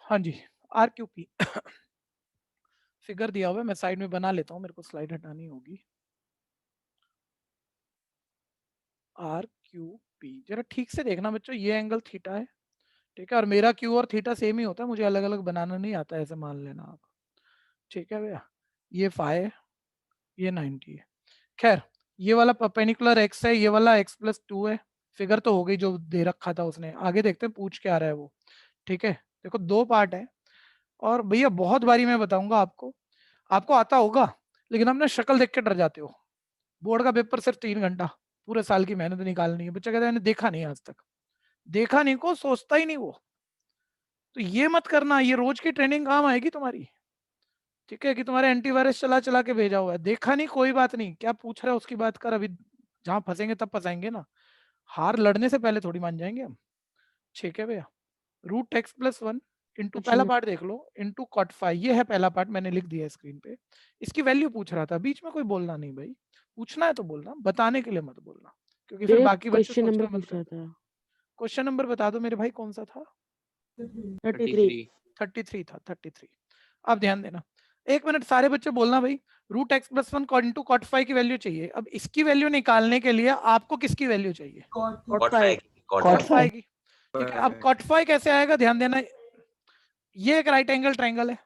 S1: हाँ जी, आर क्यू पी फिगर दिया हुआ है, मैं साइड में बना लेता हूँ, मेरे को स्लाइड हटानी होगी। आर क्यू पी, जरा ठीक से देखना बच्चों, ये एंगल थीटा है, ठीक है, और मेरा क्यू और थीटा सेम ही होता है, मुझे अलग अलग बनाना नहीं आता, ऐसे मान लेना आप। ठीक है भैया? ये फाइ है, ये 90 है। खैर, ये वाला परपेंडिकुलर एक्स है, ये वाला x प्लस 2 है। फिगर तो हो गई जो दे रखा था उसने, आगे देखते हैं पूछ क्या रहा है वो। ठीक है। देखो 2 पार्ट है, और भैया बहुत बारी मैं बताऊंगा आपको, आपको आता होगा लेकिन आप ना शक्ल देख के डर जाते हो। बोर्ड का पेपर सिर्फ 3 घंटा, पूरे साल की मेहनत निकालनी है। बच्चा कहता है मैंने देखा नहीं आज तक, देखा नहीं को सोचता ही नहीं वो। तो ये मत करना, ये रोज की ट्रेनिंग काम आएगी तुम्हारी। ठीक है, कि तुम्हारे एंटीवायरस चला चला के भेजा हुआ है, देखा नहीं कोई बात नहीं, क्या पूछ रहा है उसकी बात कर, अभी जहां फंसेंगे तब फंसाएंगे ना, हार लड़ने से पहले थोड़ी मान जाएंगे हम। ठीक है भैया? रूट एक्स प्लस 1 इंटू, पहला पार्ट देख लो, इंटू कॉट फाई, ये है पहला पार्ट, मैंने लिख दिया स्क्रीन पे। इसकी वैल्यू पूछ रहा था, बीच में कोई बोलना नहीं भाई, पूछना है तो बोलना, बताने के लिए मत बोलना, क्योंकि फिर बाकी बच्चे
S8: क्वेश्चन नंबर
S1: सोचना मत
S8: पूछ रहा
S1: करना।
S8: था।
S1: क्वेश्चन नंबर बता दो मेरे भाई, कौन सा था?
S8: 33।
S1: 33 था, 33। अब ध्यान देना, 1 मिनट सारे बच्चे बोलना भाई। Root X plus one into cot five की वैल्यू चाहिए। अब इसकी वैल्यू निकालने के लिए आपको किसकी वैल्यू चाहिए?
S3: Cot five
S7: Cot
S1: cot
S7: phi।
S1: Five की। ठीक है, अब कॉट फाइव कैसे आएगा, ध्यान देना, ये एक राइट एंगल ट्रायंगल है,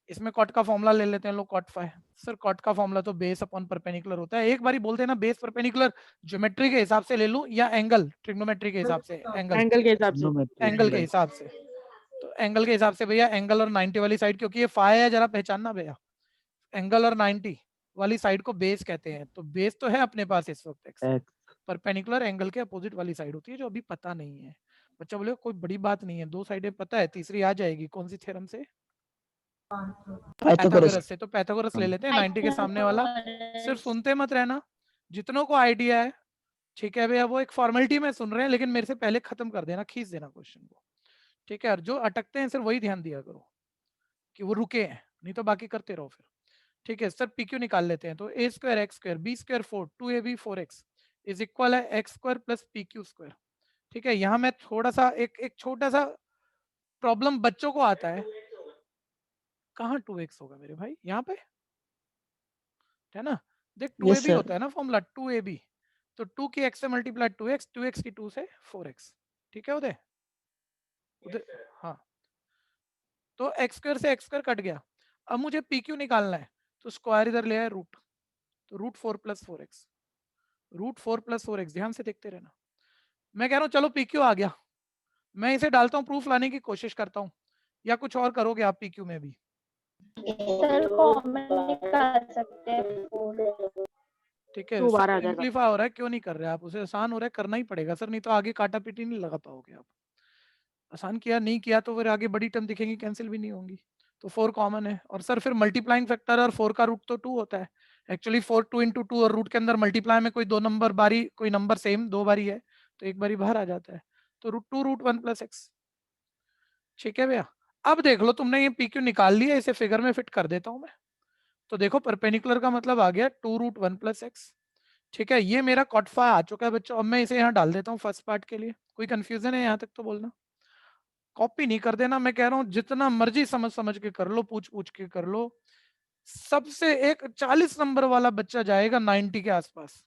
S1: इसमें कॉट का फॉर्मूला ले लेते हैं लोग, कॉट फाइव। सर कॉट का फॉर्मूला तो बेस अपॉन परपेंडिकुलर होता है। एक बारी बोलते हैं ना, बेस परपेंडिकुलर ज्योमेट्री के हिसाब से ले लूं या एंगल ट्रिग्नोमेट्री के हिसाब से?
S8: एंगल के हिसाब से।
S1: एंगल के हिसाब से। तो एंगल के हिसाब से भैया, एंगल और 90 वाली साइड, क्योंकि ये फाई है, जरा पहचानना भैया, एंगल और 90 वाली साइड को बेस कहते हैं। तो बेस तो है अपने पास इस वक्त एक्स, परपेंडिकुलर एंगल के अपोजिट वाली साइड होती है, जो अभी पता नहीं है। बच्चा बोले कोई बड़ी बात नहीं है, 2 साइडें पता है, तीसरी आ जाएगी। कौन सी थ्योरम से? पाइथागोरस से। तो पाइथागोरस ले लेते हैं, 90 के सामने वाला। सिर्फ सुनते मत रहना, जितनों को आइडिया है, ठीक है भैया, वो एक फॉर्मेलिटी में सुन रहे हैं, लेकिन मेरे से पहले खत्म कर देना, खींच देना क्वेश्चन को, ठीक है। और जो अटकते हैं सिर्फ वही ध्यान दिया करो कि वो रुके हैं, नहीं तो बाकी करते रहो फिर, ठीक है। सर पीक्यू निकाल लेते हैं, तो a square x square b square 4 2ab 4x is equal है x square plus p q square, ठीक है। यहाँ मैं थोड़ा सा एक छोटा सा प्रॉब्लम बच्चों को आता है, कहाँ 2x होगा मेरे भाई, यहाँ पे है ना, देख 2ab होता है ना फॉर्मूला, 2ab, तो 2 की x से मल्टीप्लाई 2x, 2x की 2 से 4x, ठीक है उदय? हाँ, तो एक्स स्क्वायर से एक्स स्क्वायर कट गया। अब मुझे पी क्यू निकालना है, तो स्क्वायर इधर ले आए रूट, तो root 4 plus 4x, root 4 plus 4x, ध्यान से देखते रहना। मैं कह रहा हूँ चलो पी क्यू आ गया, मैं इसे डालता हूँ, प्रूफ लाने की कोशिश करता हूँ, या कुछ और करोगे आप पी क्यू में भी?
S4: सर कॉमन निकाल सकते हैं।
S1: ठीक है,
S8: 2 बार आ जाएगा।
S1: सिंपलीफाई हो रहा है, क्यों नहीं कर रहे आप उसे? आसान हो रहा है, करना ही पड़ेगा सर, नहीं तो आगे काटा पीटी नहीं लगा पाओगे आप। आसान किया, नहीं किया तो फिर आगे बड़ी टर्म दिखेंगी, कैंसिल भी नहीं होंगी। तो 4 कॉमन है, और सर फिर मल्टीप्लाइंग फैक्टर और 4 का रूट तो 2 होता है एक्चुअली। 4 2 इंटू 2, और रूट के अंदर मल्टीप्लाई में कोई 2 नंबर बारी, कोई नंबर सेम 2 बारी है, तो एक बारी बाहर आ जाता है, तो रूट 2 रूट 1 प्लस एक्स, ठीक है भैया। अब देख लो, तुमने ये पी क्यू निकाल लिया, इसे फिगर में फिट कर देता हूं मैं। तो देखो परपेंडिकुलर का मतलब आ गया 2 रूट 1 प्लस एक्स, ठीक है। ये मेरा कॉट फाई आ चुका है बच्चों। अब मैं इसे यहाँ डाल देता हूँ फर्स्ट पार्ट के लिए। कोई कंफ्यूजन है यहाँ तक तो बोलना, कॉपी नहीं कर देना, मैं कह रहा हूँ जितना मर्जी समझ समझ के कर लो, पूछ पूछ के कर लो। सबसे एक 40 नंबर वाला बच्चा जाएगा 90 के आसपास,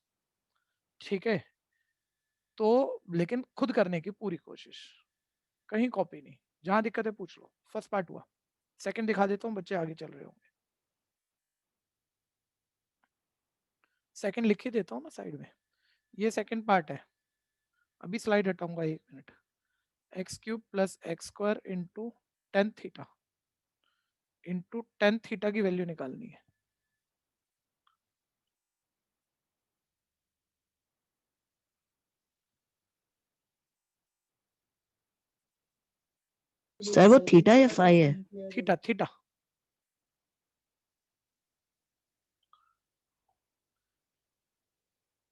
S1: ठीक है। तो लेकिन खुद करने की पूरी कोशिश, कहीं कॉपी नहीं, जहां दिक्कत है पूछ लो। फर्स्ट पार्ट हुआ, सेकंड दिखा देता हूँ, बच्चे आगे चल रहे होंगे। सेकंड लिख ही देता हूँ ना साइड में, ये सेकंड पार्ट है। अभी स्लाइड हटाऊंगा 1 मिनट। X cube plus x square into tan theta, into tan theta की वैल्यू निकालनी है।
S7: सर वो थीटा या फाई है?
S1: Theta, theta.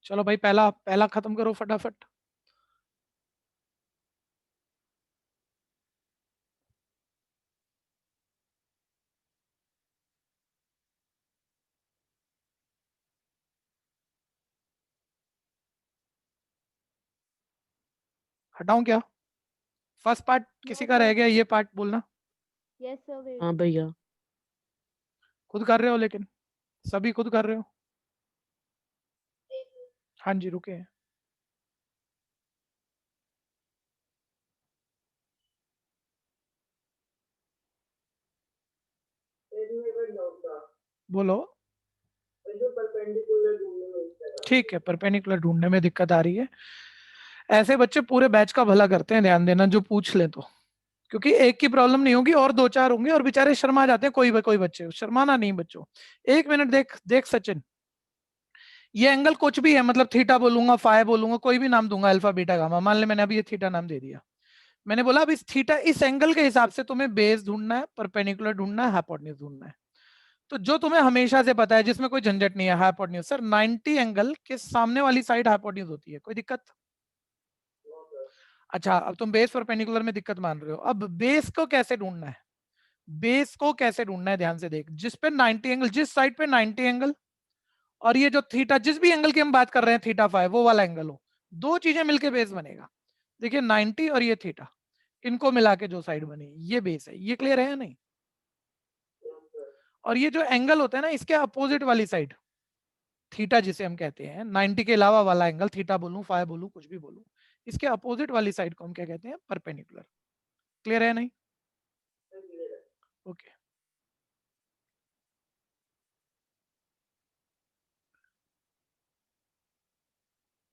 S1: चलो भाई, पहला पहला खत्म करो फटाफट। हटाऊं क्या? फर्स्ट पार्ट किसी का रह गया, ये पार्ट बोलना।
S4: Yes sir wait.
S8: हाँ भैया।
S1: खुद कर रहे हो, लेकिन सभी खुद कर रहे हो? हाँ जी, रुके हैं। बोलो। ठीक है, परपेंडिकुलर ढूंढने में दिक्कत आ रही है। ऐसे बच्चे पूरे बैच का भला करते हैं, ध्यान देना, जो पूछ ले तो, क्योंकि एक की प्रॉब्लम नहीं होगी, और 2-4 होंगे, और बेचारे शर्मा जाते हैं। कोई बच्चे शर्माना नहीं बच्चों। 1 मिनट देख देख सचिन, ये एंगल कुछ भी है, मतलब थीटा बोलूंगा, फाई बोलूंगा, कोई भी नाम दूंगा, अल्फा बीटा गामा, मान ले मैंने अभी ये थीटा नाम दे दिया। मैंने बोला अब इस थीटा, इस एंगल के हिसाब से तुम्हें बेस ढूंढना है, परपेंडिकुलर ढूंढना है, हाइपोटेन्यूज ढूंढना है। तो जो तुम्हें हमेशा से पता है, जिसमें कोई झंझट नहीं है, हाइपोटेन्यूज। सर 90 एंगल के सामने वाली साइड हाइपोटेन्यूज होती है, कोई दिक्कत? अच्छा, अब तुम बेस परपेंडिकुलर में दिक्कत मान रहे हो। अब बेस को कैसे ढूंढना है? बेस को कैसे ढूंढना है ध्यान से देख, जिस पे 90 एंगल, जिस साइड पे 90 एंगल और ये जो थीटा, जिस भी एंगल की हम बात कर रहे हैं थीटा फाई, वो वाला एंगल हो, दो चीजें मिलके बेस बनेगा। देखिए 90 और ये थीटा, इनको मिला के जो साइड बनी ये बेस है। ये क्लियर है या नहीं? और ये जो एंगल होता है ना, इसके अपोजिट वाली साइड थीटा जिसे हम कहते हैं, 90 के अलावा वाला एंगल, थीटा बोलूं फाई बोलूं कुछ भी बोलूं, इसके अपोजिट वाली साइड को हम क्या कहते हैं? परपेंडिकुलर। क्लियर है नहीं? ओके।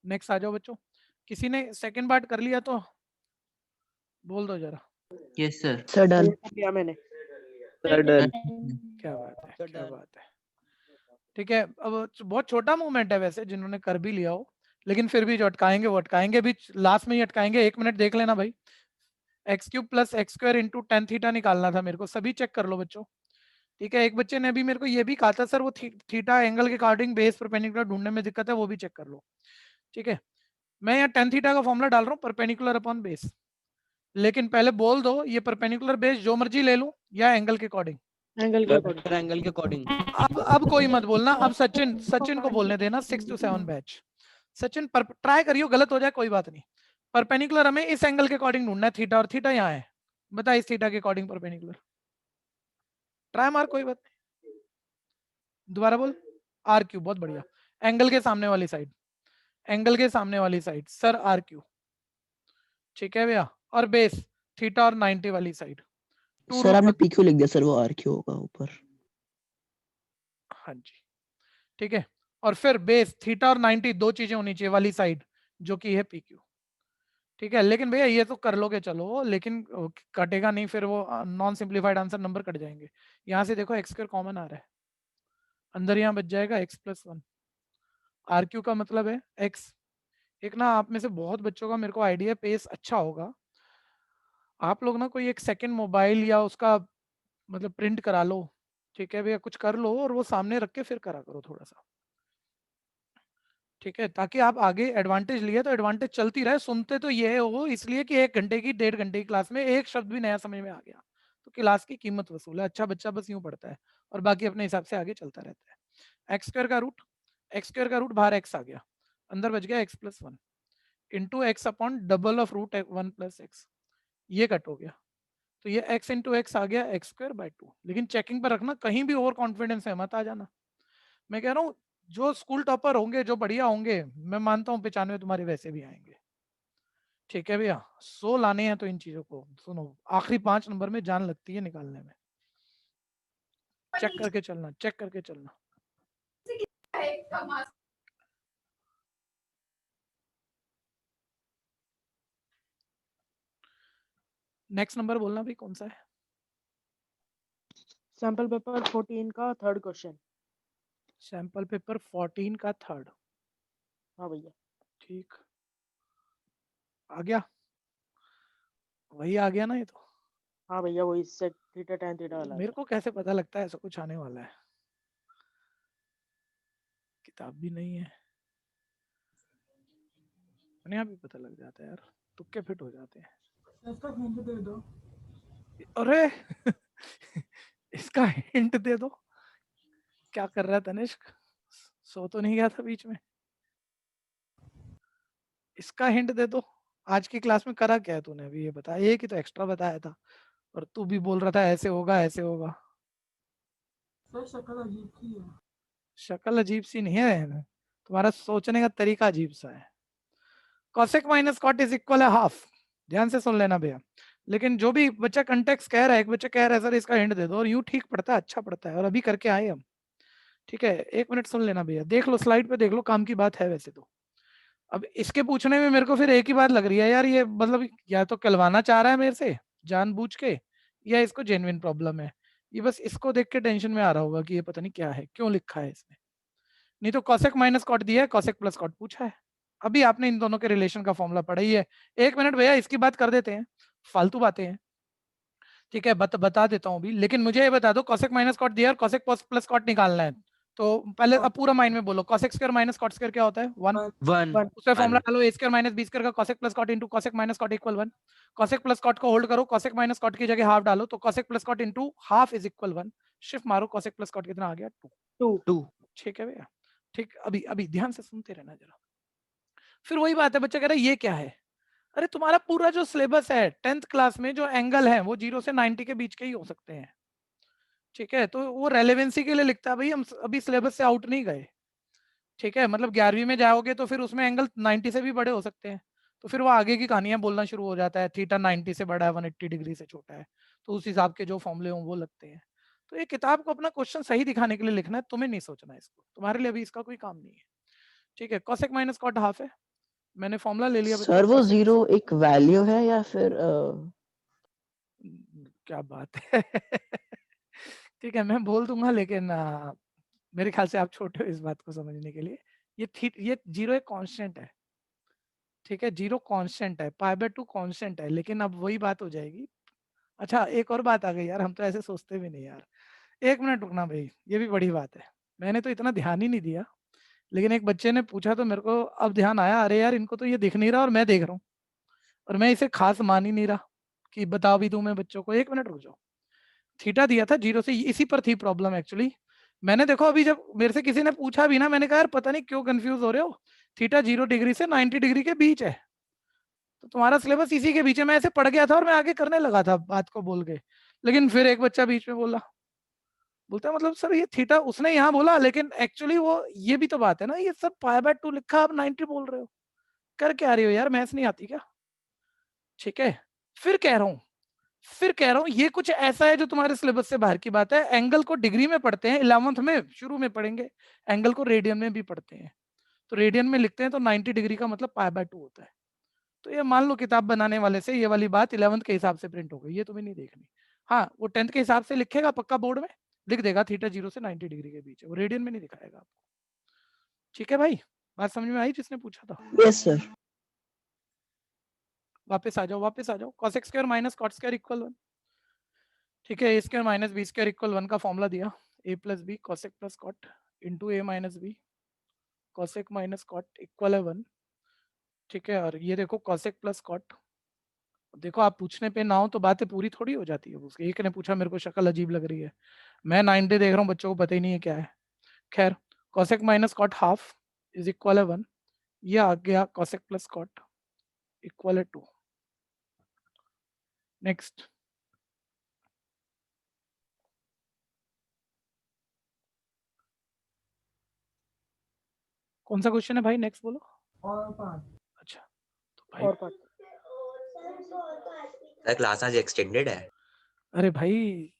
S1: नेक्स्ट आ जाओ बच्चों। किसी ने सेकंड पार्ट कर लिया तो बोल दो जरा।
S6: Yes sir.
S7: Sir done.
S8: किया मैंने।
S1: क्या बात है, क्या बात है। ठीक है, अब बहुत छोटा मूवमेंट है वैसे, जिन्होंने कर भी लिया हो, लेकिन फिर भी जो अटकाएंगे वो अटकाएंगे भी, लास्ट में ही अटकाएंगे। 1 मिनट देख लेना भाई। X cube plus x square into tan theta निकालना था मेरे को, सभी चेक कर लो बच्चों। ठीक है, एक बच्चे ने अभी मेरे को ये भी कहा था सर वो थीटा एंगल के अकॉर्डिंग बेस परपेंडिकुलर ढूंढने में दिक्कत है, वो भी चेक कर लो। ठीक है, मैं यहाँ टेन थीटा का फॉर्मूला डाल रहा हूँ, परपेंडिकुलर अपॉन बेस। लेकिन पहले बोल दो ये परपेंडिकुलर बेस जो मर्जी ले लूं या एंगल के अकॉर्डिंग?
S8: एंगल के अकॉर्डिंग।
S10: एंगल के अकॉर्डिंग।
S1: अब कोई मत बोलना, अब सचिन को बोलने देना, 6 to 7 बैच। सचिन ट्राई करियो, गलत हो जाए कोई बात नहीं। परपेंडिकुलर हमें इस एंगल के अकॉर्डिंग ढूंढना है, थीटा, और थीटा यहाँ है, बता इस थीटा के अकॉर्डिंग परपेंडिकुलर। ट्राई मार, कोई बात नहीं। दोबारा बोल। आर क्यू, बहुत बढ़िया। एंगल के सामने वाली साइड, एंगल के सामने वाली साइड सर आर क्यू। ठीक है भैया, और बेस थीटा और 90 वाली साइड।
S7: सर आपने पीक्यू लिख दिया सर, वो आर क्यू होगा ऊपर।
S1: हाँ जी, ठीक है। और फिर बेस थीटा और 90 दो चीजें होनी चाहिए वाली साइड, जो कि है पीक्यू। ठीक है, लेकिन भैया ये तो कर लोगे चलो, लेकिन कटेगा नहीं, फिर वो non simplified answer number cut जाएंगे। यहाँ से देखो एक्स स्क्वायर कॉमन आ रहा है, अंदर यहाँ बच जाएगा x + 1। आर क्यू का मतलब है x। एक ना आप में से बहुत बच्चों का मेरे को आइडिया पेस अच्छा होगा, आप लोग ना कोई एक सेकंड मोबाइल या उसका मतलब प्रिंट करा लो, ठीक है भैया, कुछ कर लो और वो सामने रख के फिर करा करो थोड़ा सा। ठीक है, ताकि आप आगे एडवांटेज लिए तो एडवांटेज चलती रहे। सुनते तो ये हो इसलिए कि 1 घंटे की 1.5 घंटे की क्लास में एक शब्द भी नया समझ में आ गया तो क्लास की कीमत वसूल है। अच्छा बच्चा बस यूं पढ़ता है और बाकी अपने हिसाब से आगे चलता रहता है। एक्स स्क्वायर का रूट बाहर एक्स आ गया, अंदर बच गया x + 1 into X upon double of root 1 + x। ये कट हो गया तो ये x इंटू एक्स आ गया x²/2। लेकिन चेकिंग पर रखना, कहीं भी ओवर कॉन्फिडेंस है मत आ जाना। मैं कह रहा हूँ जो स्कूल टॉपर होंगे, जो बढ़िया होंगे, मैं मानता हूँ 95 तुम्हारे वैसे भी आएंगे। ठीक है भैया, 100 लाने हैं तो इन चीजों को सुनो, आखिरी 5 नंबर में जान लगती है निकालने में। चेक करके चलना, चेक करके चलना। नेक्स्ट नंबर बोलना भाई कौन सा है?
S8: सैंपल पेपर 14 का थर्ड क्वेश्चन।
S1: सैंपल पेपर 14 का थर्ड।
S8: हाँ भैया।
S1: ठीक, आ गया, वही आ गया ना ये तो।
S8: हाँ भैया वही सेक थीटा tan थीटा वाला।
S1: मेरे को कैसे पता लगता है ऐसा कुछ आने वाला है? किताब भी नहीं है, अपने आप ही पता लग जाता है यार, तुक्के फिट हो जाते हैं। इसका हिंट दे दो। अरे इसका हिंट दे दो। क्या कर रहा है तनिष्क, सो तो नहीं गया था बीच में? इसका हिंट दे दो। आज की क्लास में करा क्या है तूने अभी, ये बता। एक ही तो एक्स्ट्रा बताया था और तू भी बोल रहा था ऐसे होगा ऐसे होगा। शक्ल अजीब सी है। शक्ल अजीब सी नहीं है, तुम्हारा सोचने का तरीका अजीब सा है। cosec minus cot is equal है हाफ। ध्यान से सुन लेना भैया। लेकिन जो भी बच्चा कंटेक्स्ट कह रहा है, एक बच्चा कह रहा है सर इसका हिंट दे दो, और यूं ठीक पढ़ता है, अच्छा पढ़ता है, और अभी करके आए हम। ठीक है, 1 मिनट सुन लेना भैया, देख लो स्लाइड पे, देख लो, काम की बात है वैसे तो। अब इसके पूछने में मेरे को फिर एक ही बात लग रही है यार, ये मतलब या तो कहलवाना चाह रहा है मेरे से जानबूझ के, या इसको जेन्युइन प्रॉब्लम है। ये बस इसको देख के टेंशन में आ रहा होगा कि ये पता नहीं क्या है, क्यों लिखा है इसने। नहीं तो cosec माइनस कॉट दिया है, cosec प्लस कॉट पूछा है। अभी आपने इन दोनों के रिलेशन का फॉर्मूला पढ़ा ही है। 1 मिनट भैया, इसकी बात कर देते हैं, फालतू बातें हैं। ठीक है, बता देता हूँ अभी, लेकिन मुझे ये बता दो cosec माइनस कॉट दिया है और cosec प्लस कॉट निकालना है, तो पहले अब पूरा माइंड में बोलो, cosec square minus cot square क्या होता है? 1।
S6: 1
S1: उसका फॉर्मूला डालो a square minus b square का cosec plus cot into cosec minus cot equal 1। cosec plus cot को होल्ड करो, cosec माइनस cot की जगह हाफ डालो, तो cosec plus cot into half is equal 1। Shift मारो, cosec प्लस cot कितना आ गया? 2।
S8: 2
S1: ठीक है भैया, ठीक। अभी अभी ध्यान से सुनते रहना जरा। फिर वही बात है, बच्चा कह रहा है ये क्या है? अरे तुम्हारा पूरा जो सिलेबस है 10th क्लास में, जो एंगल है वो 0 से 90 के बीच के ही हो सकते हैं। ठीक है, तो वो रेलेवेंसी के लिए लिखता है भाई, हम अभी सिलेबस से आउट नहीं गए। ठीक है, मतलब 11वीं में जाओगे तो फिर उसमें एंगल 90 से भी बड़े हो सकते हैं, तो फिर वो आगे की कहानियां बोलना शुरू हो जाता है, थीटा 90 से बड़ा है, 180 डिग्री से छोटा है, तो उस हिसाब के जो फॉर्मूले हों वो लगते हैं। तो ये किताब को अपना क्वेश्चन सही दिखाने के लिए लिखना है, तुम्हें नहीं सोचना है इसको, तुम्हारे लिए अभी इसका कोई काम नहीं है। ठीक है, cosec माइनस cot हाफ है, मैंने फॉर्मूला ले लिया बच्चों।
S7: सर वो
S1: cosec-
S7: 0 एक वैल्यू है या फिर
S1: क्या बात है ठीक है, मैं बोल दूंगा, लेकिन मेरे ख्याल से आप छोटे हो इस बात को समझने के लिए। ये 0 एक कांस्टेंट है। ठीक है, 0 कांस्टेंट है, π/2 कांस्टेंट है, लेकिन अब वही बात हो जाएगी। अच्छा, एक और बात आ गई यार, हम तो ऐसे सोचते भी नहीं यार। एक मिनट रुकना भाई, ये भी बड़ी बात है, मैंने तो इतना ध्यान ही नहीं दिया, लेकिन एक बच्चे ने पूछा तो मेरे को अब ध्यान आया, अरे यार इनको तो ये दिख नहीं रहा और मैं देख रहा हूँ, और मैं इसे खास मान ही नहीं रहा कि बता भी दूं मैं बच्चों को। एक मिनट रुक जाओ। थीटा दिया था 0 से, इसी पर थी प्रॉब्लम एक्चुअली। मैंने देखो अभी जब मेरे से किसी ने पूछा भी ना, मैंने कहा यार पता नहीं क्यों कंफ्यूज हो रहे हो, थीटा 0 डिग्री से 90 डिग्री के बीच है, तो तुम्हारा सिलेबस इसी के बीच है। मैं ऐसे पढ़ गया था और मैं आगे करने लगा था बात को बोल के, लेकिन फिर एक बच्चा बीच में बोलता है मतलब सर ये थीटा उसने यहाँ बोला, लेकिन एक्चुअली वो ये भी तो बात है ना, ये सब π/2 लिखा, आप 90 बोल रहे हो, कर क्या रही हो यार, मैथ्स नहीं आती क्या? ठीक है, फिर कह रहा हूँ ये कुछ ऐसा है जो तुम्हारे सिलेबस से बाहर की बात है। एंगल को डिग्री में पढ़ते हैं 11th में, शुरू में पढ़ेंगे, एंगल को रेडियन में भी पढ़ते हैं, तो रेडियन में लिखते हैं तो 90 डिग्री का मतलब π/2 होता है। तो ये मान लो किताब बनाने वाले से ये वाली बात 11th के हिसाब से प्रिंट हो गई, ये तुम्हें नहीं देखनी। हाँ, वो 10th के हिसाब से लिखेगा पक्का, बोर्ड में लिख देगा थीटा 0 से 90 डिग्री के बीच है, वो रेडियन में नहीं दिखाएगा आपको। ठीक है भाई, बात समझ में आई जिसने पूछा था?
S7: Yes sir.
S1: वापस आ जाओ। cosec square minus cot square equal 1। ठीक है, a square minus B square equal 1 का फॉर्मूला दिया, a plus B cosec plus cot into a minus B cosec minus cot equal है 1। ठीक है, और ये देखो cosec प्लस cot, देखो आप पूछने पे ना हो तो बातें पूरी थोड़ी हो जाती है। उसके एक ने पूछा मेरे को शक्ल अजीब लग रही है, मैं 90 देख रहा हूँ, बच्चों को पता ही नहीं है क्या है। खैर, cosec minus cot half is equal है 1, ये आ गया cosec प्लस cot इक्वल है 2। नेक्स्ट, कौन सा क्वेश्चन है भाई? नेक्स्ट बोलो। अच्छा, तो भाई
S8: और पार्ट
S3: सर क्लास आज एक्सटेंडेड है?
S1: अरे भाई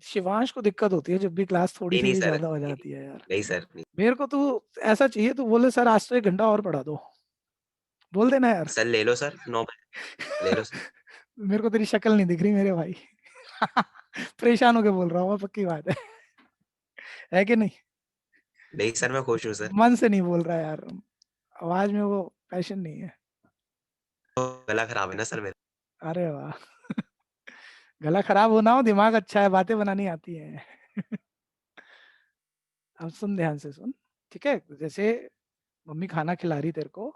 S1: शिवांश को दिक्कत होती है जब भी क्लास थोड़ी सी
S3: नहीं
S1: भी
S3: सर,
S1: ज्यादा हो जाती है यार।
S3: नहीं सर, नहीं।
S1: मेरे को तो ऐसा चाहिए, तो बोले सर आज तो 1 घंटा और पढ़ा दो, बोल देना यार।
S3: सर ले लो सर, 9 ले लो सर।
S1: मेरे को तेरी शक्ल नहीं दिख रही मेरे भाई परेशान होके बोल रहा हूँ, पक्की बात है कि नहीं?
S3: नहीं सर, मैं खुश हूँ सर।
S1: मन से नहीं बोल रहा यार, आवाज में वो पैशन नहीं है।
S3: गला खराब है ना सर मेरा।
S1: अरे वाह गला खराब होना हो, दिमाग अच्छा है, बातें बनानी आती है अब सुन, ध्यान से सुन। ठीक है, जैसे मम्मी खाना खिला रही तेरे को,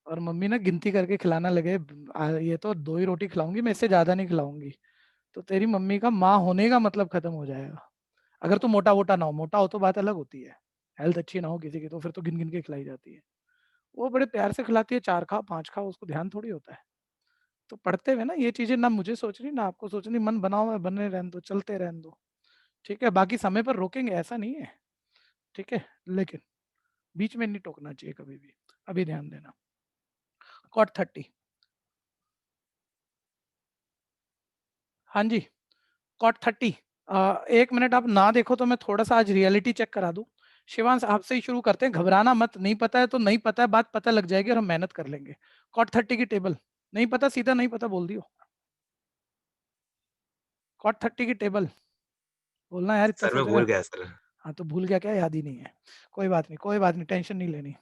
S1: और मम्मी ना गिनती करके खिलाना लगे, ये तो 2 ही रोटी खिलाऊंगी मैं, इससे ज्यादा नहीं खिलाऊंगी, तो तेरी मम्मी का माँ होने का मतलब खत्म हो जाएगा। अगर तू मोटा वोटा ना हो, मोटा हो तो बात अलग होती है, हेल्थ अच्छी ना हो किसी की, तो फिर तो गिन गिन के खिलाई जाती है। वो बड़े प्यार से खिलाती है, 4 खा 5 खा, उसको ध्यान थोड़ी होता है। तो पढ़ते हुए ना ये चीजें ना मुझे सोचनी ना आपको सोचनी, मन बनाओ है, बने रहने दो, चलते रहने दो। ठीक है, बाकी समय पर रोकेंगे ऐसा नहीं है। ठीक है, लेकिन बीच में नहीं टोकना चाहिए कभी भी। अभी ध्यान देना, cot 30। हाँ जी, cot 30। एक मिनट आप ना देखो तो मैं थोड़ा सा आज रियलिटी चेक करा दूं। शिवांश आपसे ही शुरू करते हैं, घबराना मत, नहीं पता है तो नहीं पता है, बात पता लग जाएगी और हम मेहनत कर लेंगे। cot 30 की टेबल नहीं पता, सीधा नहीं पता बोल दियो। cot 30 की टेबल बोलना यार, इतना
S3: सर मैं
S1: सोच रहा
S3: भूल
S1: है।
S3: गया सर।
S1: हाँ तो भूल गया क्या? याद ही नहीं है, कोई बात नहीं, कोई बात नहीं, टेंशन नहीं लेनी,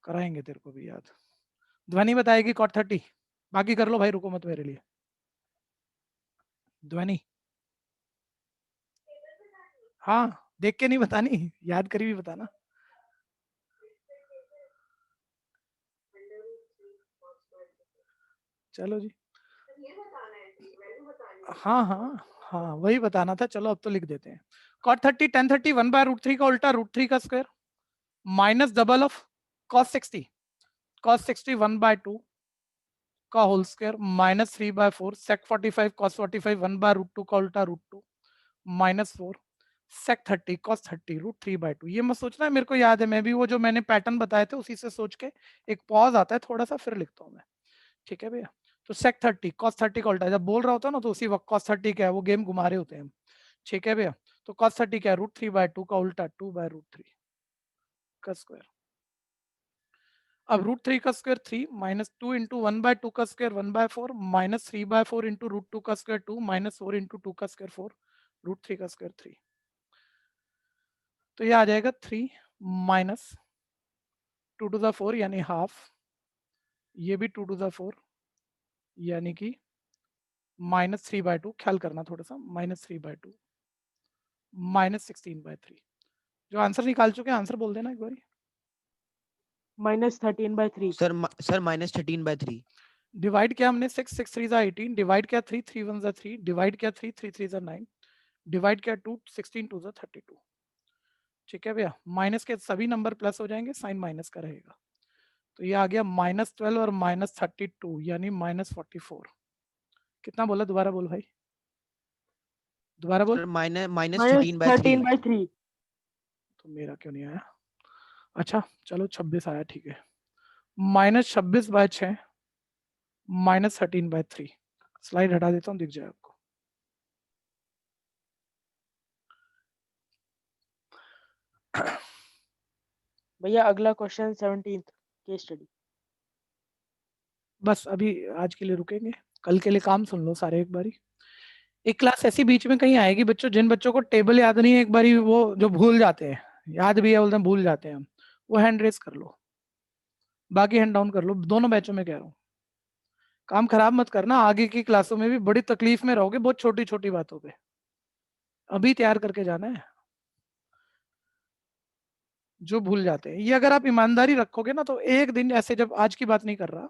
S1: कराएंगे तेरे को भी याद। ध्वनि बताएगी cot 30, बाकी कर लो भाई, रुको मत मेरे लिए। ध्वनि, हाँ देख के नहीं बतानी, याद करी भी बताना। चलो जी, हाँ हाँ हाँ वही बताना था। चलो अब तो लिख देते हैं। cot 30 tan 30 1 by √3 का उल्टा √3 का square minus double of cos 60 1 by 2 का whole square minus 3 by 4 sec 45 cos 45 1 by √2 का उल्टा √2 माइनस 4 sec 30 cos 30 √3 by 2। ये मत सोचना मेरे को याद है, मैं भी वो जो मैंने पैटर्न बताए थे उसी से सोच के एक पॉज आता है थोड़ा सा, फिर लिखता हूँ मैं। ठीक है भैया, तो sec 30 cos 30 का उल्टा, जब बोल रहा होता है ना तो उसी वक्त cos 30 क्या है, वो गेम घुमा रहे होते हैं हम। ठीक है भैया, तो cos 30 क्या है, √3 by 2 का उल्टा 2 by √3 का स्क्वायर। अब √3 का स्क्वायर 3 माइनस 2 इंटू 1 by 2 का square 1 by 4 minus 3 by 4 into √2 का स्क्वायर 2 माइनस 4 इंटू 2 का स्क्वायर 4 √3 का स्क्वायर 3। तो ये आ जाएगा 3 माइनस 2 to the 4 यानी हाफ, ये भी 2 to the 4 यानी कि माइनस 3 by 2, ख्याल करना थोड़ा सा, माइनस 3 by 2 माइनस 16 by 3। जो आंसर निकाल चुके हैं आंसर बोल देना एक बारी।
S8: -13/3
S11: सर -13/3
S1: डिवाइड किया हमने 6 6 3 18, डिवाइड किया 3 3 1 3, डिवाइड किया 3 3 3 9, डिवाइड किया 2 16 2 32। ठीक है भैया, माइनस के सभी नंबर प्लस हो जाएंगे, साइन माइनस का रहेगा। तो ये आ गया -12 और -32 यानी -44। कितना बोला, दोबारा बोल भाई, दोबारा बोल।
S11: सर -13/3
S1: तो मेरा क्यों नहीं आया, अच्छा चलो 26 आया, ठीक है। -26/6 -13/3। स्लाइड हटा देता हूँ, दिख जाए आपको।
S8: भैया अगला क्वेश्चन 17th केस स्टडी।
S1: बस अभी आज के लिए रुकेंगे, कल के लिए काम सुन लो सारे एक बारी। एक क्लास ऐसी बीच में कहीं आएगी बच्चों, जिन बच्चों को टेबल याद नहीं है, एक बारी वो जो भूल जाते हैं, याद भी है बोलते हैं भूल जाते हैं हम, वो हैंड रेस कर लो, बाकी हैंड डाउन कर लो, दोनों बैचों में कह रहा हूँ। काम खराब मत करना, आगे की क्लासों में भी बड़ी तकलीफ में रहोगे बहुत छोटी छोटी बातों पे, अभी तैयार करके जाना है जो भूल जाते हैं। ये अगर आप ईमानदारी रखोगे ना तो एक दिन ऐसे, जब आज की बात नहीं कर रहा,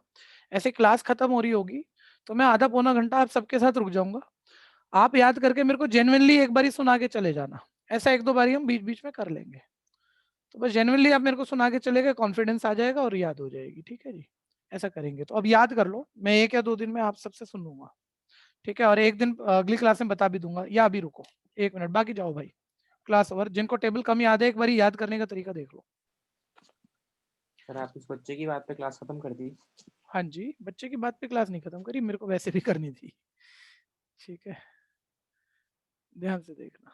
S1: ऐसे क्लास खत्म हो रही होगी तो मैं आधा पौना घंटा आप सबके साथ रुक जाऊंगा, आप याद करके मेरे को जेन्युइनली एक बारी सुना के चले जाना। ऐसा एक दो बारी हम बीच बीच में कर लेंगे, तो बस जेन्युइनली आप मेरे को सुना के चले गए, कॉन्फिडेंस आ जाएगा और याद हो जाएगी। ठीक है जी, ऐसा करेंगे। तो अब याद कर लो, मैं 1 या 2 दिन में आप सबसे सुन लूंगा, ठीक है, और एक दिन अगली क्लास में बता भी दूंगा, या अभी रुको 1 मिनट, बाकी जाओ भाई क्लास ओवर। जिनको टेबल कम याद है एक बारी याद करने का तरीका देख लो।
S12: सर आप इस बच्चे की बात पे क्लास खत्म कर दी?
S1: हाँ जी, बच्चे की बात पे क्लास नहीं खत्म करी, मेरे को वैसे भी करनी थी। ठीक है, ध्यान से देखना,